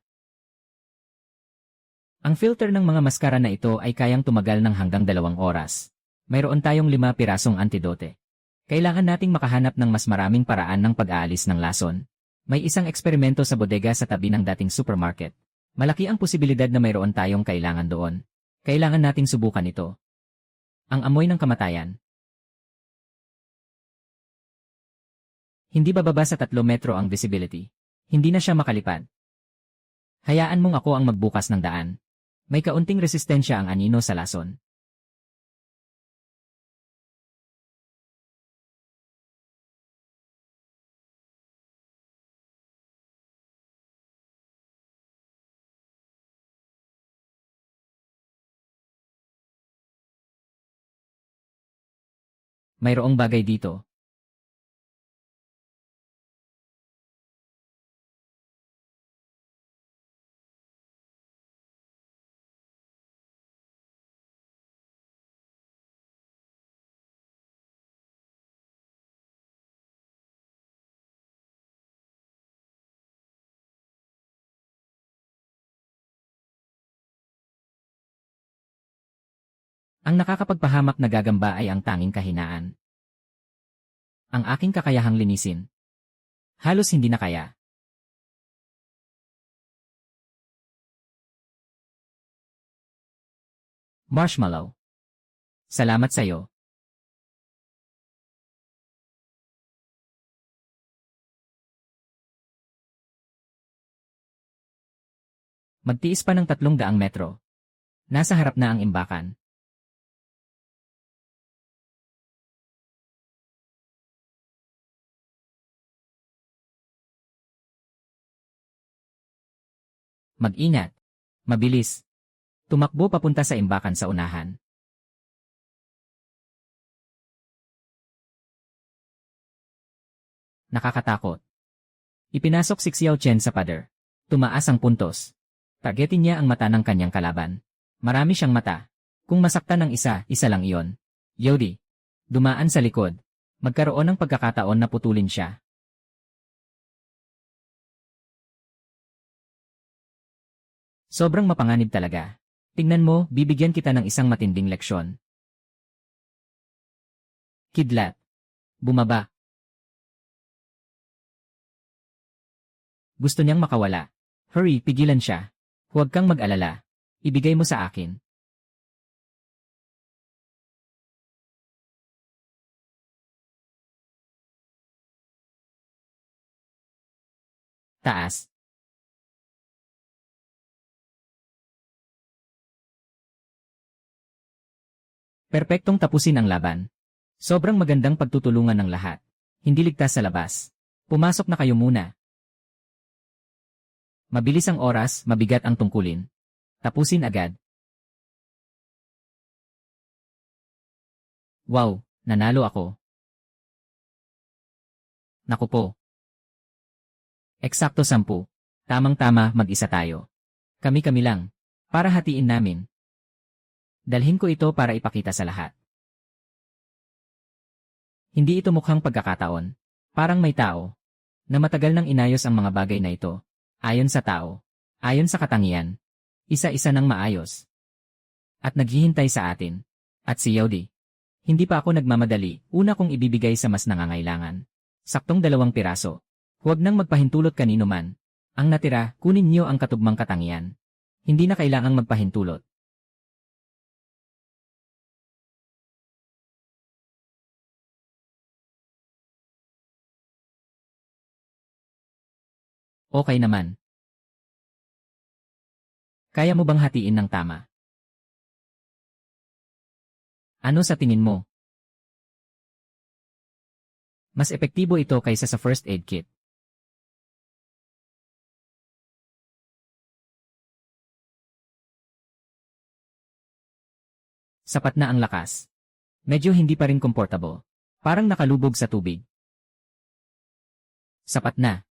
Ang filter ng mga maskara na ito ay kayang tumagal ng hanggang 2 oras. Mayroon tayong 5 pirasong antidote. Kailangan nating makahanap ng mas maraming paraan ng pag-aalis ng lason. May isang eksperimento sa bodega sa tabi ng dating supermarket. Malaki ang posibilidad na mayroon tayong kailangan doon. Kailangan nating subukan ito. Ang amoy ng kamatayan. Hindi bababa sa 3 metro ang visibility. Hindi na siya makalipad. Hayaan mong ako ang magbukas ng daan. May kaunting resistensya ang anino sa lason. Mayroong bagay dito. Ang nakakapagpahamak na gagamba ay ang tanging kahinaan. Ang aking kakayahang linisin. Halos hindi na kaya. Marshmallow. Salamat sa'yo. Magtiis pa ng 300 metro. Nasa harap na ang imbakan. Mag-ingat. Mabilis. Tumakbo papunta sa imbakan sa unahan. Nakakatakot. Ipinasok si Xiao Chen sa pader. Tumaas ang puntos. Targetin niya ang mata ng kanyang kalaban. Marami siyang mata. Kung masaktan ng isa, isa lang iyon. Yodi. Dumaan sa likod. Magkaroon ng pagkakataon na putulin siya. Sobrang mapanganib talaga. Tingnan mo, bibigyan kita ng isang matinding leksyon. Kidlat. Bumaba. Gusto niyang makawala. Hurry, pigilan siya. Huwag kang mag-alala. Ibigay mo sa akin. Taas. Perpektong tapusin ang laban. Sobrang magandang pagtutulungan ng lahat. Hindi ligtas sa labas. Pumasok na kayo muna. Mabilis ang oras, mabigat ang tungkulin. Tapusin agad. Wow, nanalo ako. Naku po. Eksakto 10. Tamang-tama, mag-isa tayo. Kami-kami lang. Para hatiin namin. Dalhin ko ito para ipakita sa lahat. Hindi ito mukhang pagkakataon. Parang may tao na matagal nang inayos ang mga bagay na ito. Ayon sa tao. Ayon sa katangian. Isa-isa nang maayos. At naghihintay sa atin. At si Yodi. Hindi pa ako nagmamadali. Una kong ibibigay sa mas nangangailangan. Saktong 2 piraso. Huwag nang magpahintulot kanino man. Ang natira, kunin niyo ang katugmang katangian. Hindi na kailangang magpahintulot. Okay naman. Kaya mo bang hatiin ng tama? Ano sa tingin mo? Mas epektibo ito kaysa sa first aid kit. Sapat na ang lakas. Medyo hindi pa rin komportable. Parang nakalubog sa tubig. Sapat na.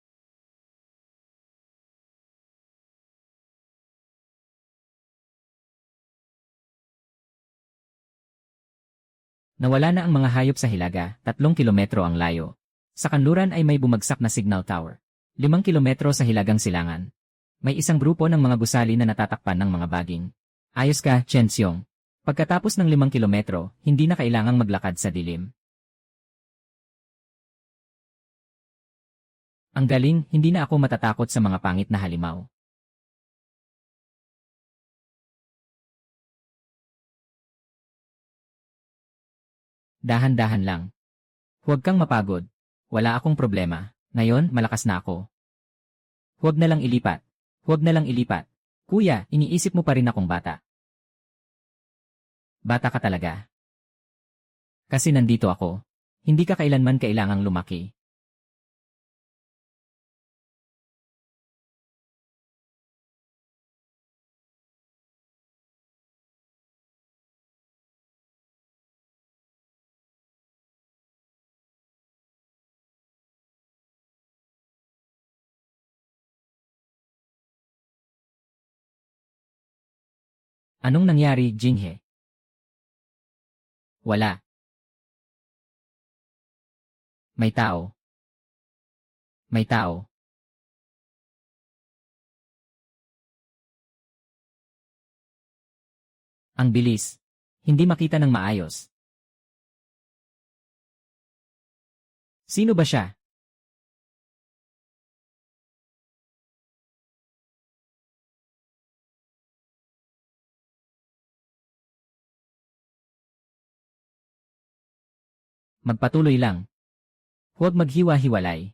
Nawala na ang mga hayop sa Hilaga, 3 kilometro ang layo. Sa kanluran ay may bumagsak na signal tower. 5 kilometro sa Hilagang Silangan. May isang grupo ng mga gusali na natatakpan ng mga baging. Ayos ka, Chen Xiong. Pagkatapos ng 5 kilometro, hindi na kailangang maglakad sa dilim. Ang galing, hindi na ako matatakot sa mga pangit na halimaw. Dahan-dahan lang. Huwag kang mapagod. Wala akong problema. Ngayon, malakas na ako. Huwag na lang ilipat. Huwag na lang ilipat. Kuya, iniisip mo pa rin akong bata. Bata ka talaga. Kasi nandito ako. Hindi ka kailanman kailangang lumaki. Anong nangyari, Jinghe? Wala. May tao. May tao. Ang bilis. Hindi makita ng maayos. Sino ba siya? Magpatuloy lang. Huwag maghiwa-hiwalay.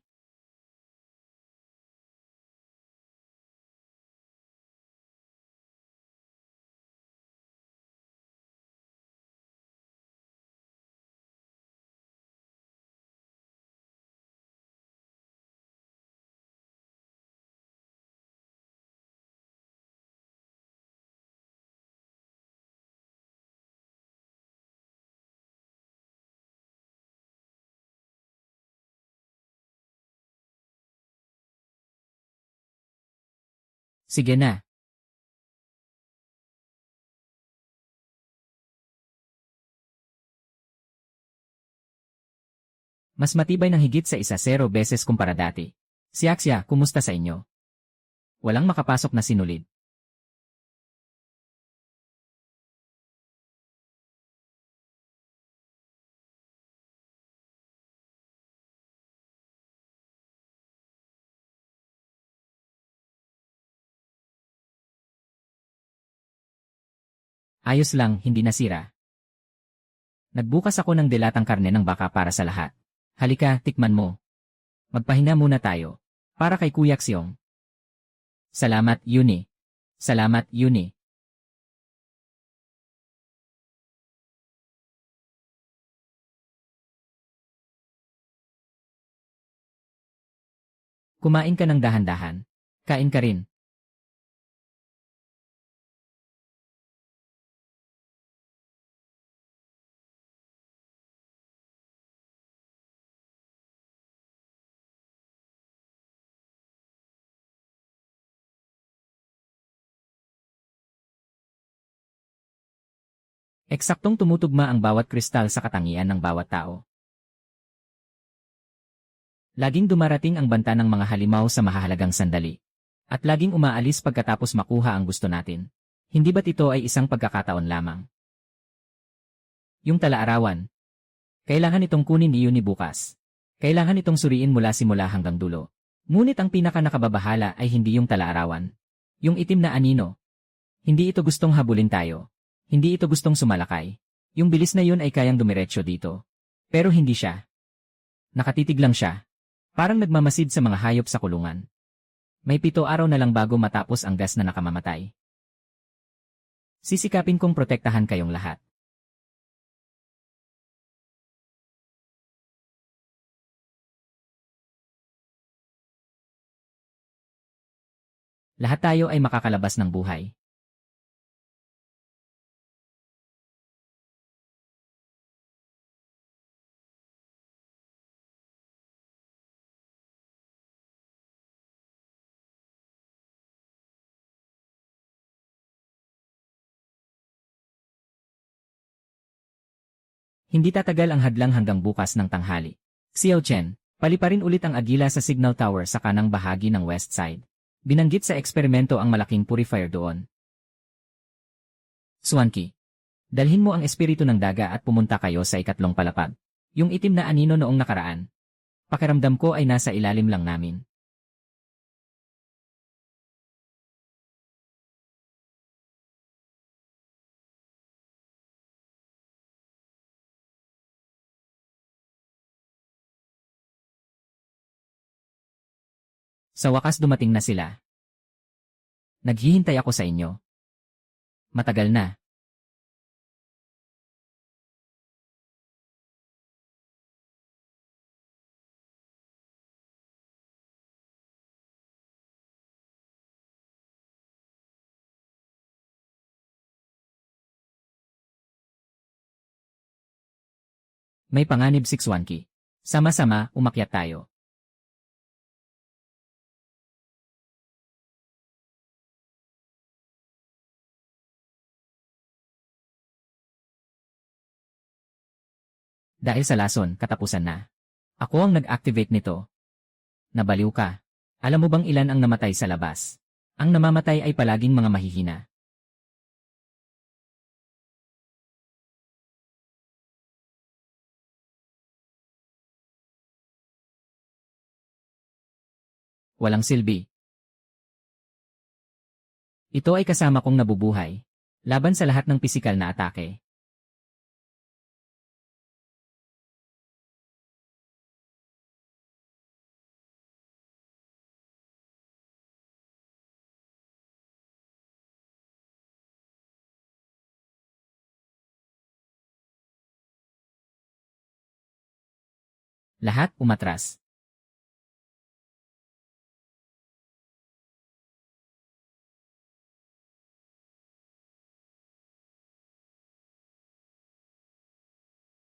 Sige na. Mas matibay ng higit sa 1-0 beses kumpara dati. Si Axia, kumusta sa inyo? Walang makapasok na sinulid. Ayos lang, hindi nasira. Nagbukas ako ng dilatang karne ng baka para sa lahat. Halika, tikman mo. Magpahinga muna tayo. Para kay Kuya Xiong. Salamat, Yuni. Salamat, Yuni. Kumain ka ng dahan-dahan. Kain ka rin. Eksaktong tumutugma ang bawat kristal sa katangian ng bawat tao. Laging dumarating ang banta ng mga halimaw sa mahahalagang sandali. At laging umaalis pagkatapos makuha ang gusto natin. Hindi ba't ito ay isang pagkakataon lamang? Yung talaarawan. Kailangan itong kunin ni Yuni bukas. Kailangan itong suriin mula simula hanggang dulo. Ngunit ang pinaka nakababahala ay hindi yung talaarawan. Yung itim na anino. Hindi ito gustong habulin tayo. Hindi ito gustong sumalakay. Yung bilis na yun ay kayang dumiretso dito. Pero hindi siya. Nakatitig lang siya. Parang nagmamasid sa mga hayop sa kulungan. May 7 araw na lang bago matapos ang gas na nakamamatay. Sisikapin kong protektahan kayong lahat. Lahat tayo ay makakalabas ng buhay. Hindi tatagal ang hadlang hanggang bukas ng tanghali. Xiao Chen, paliparin ulit ang agila sa signal tower sa kanang bahagi ng west side. Binanggit sa eksperimento ang malaking purifier doon. Swanky, dalhin mo ang espiritu ng daga at pumunta kayo sa 3 palapag. Yung itim na anino noong nakaraan. Pakiramdam ko ay nasa ilalim lang namin. Sa wakas dumating na sila. Naghihintay ako sa inyo. Matagal na. May panganib si Swanky. Sama-sama, umakyat tayo. Dahil sa lason, katapusan na. Ako ang nag-activate nito. Nabaliw ka. Alam mo bang ilan ang namatay sa labas? Ang namamatay ay palaging mga mahihina. Walang silbi. Ito ay kasama kong nabubuhay. Laban sa lahat ng pisikal na atake. Lahat umatras.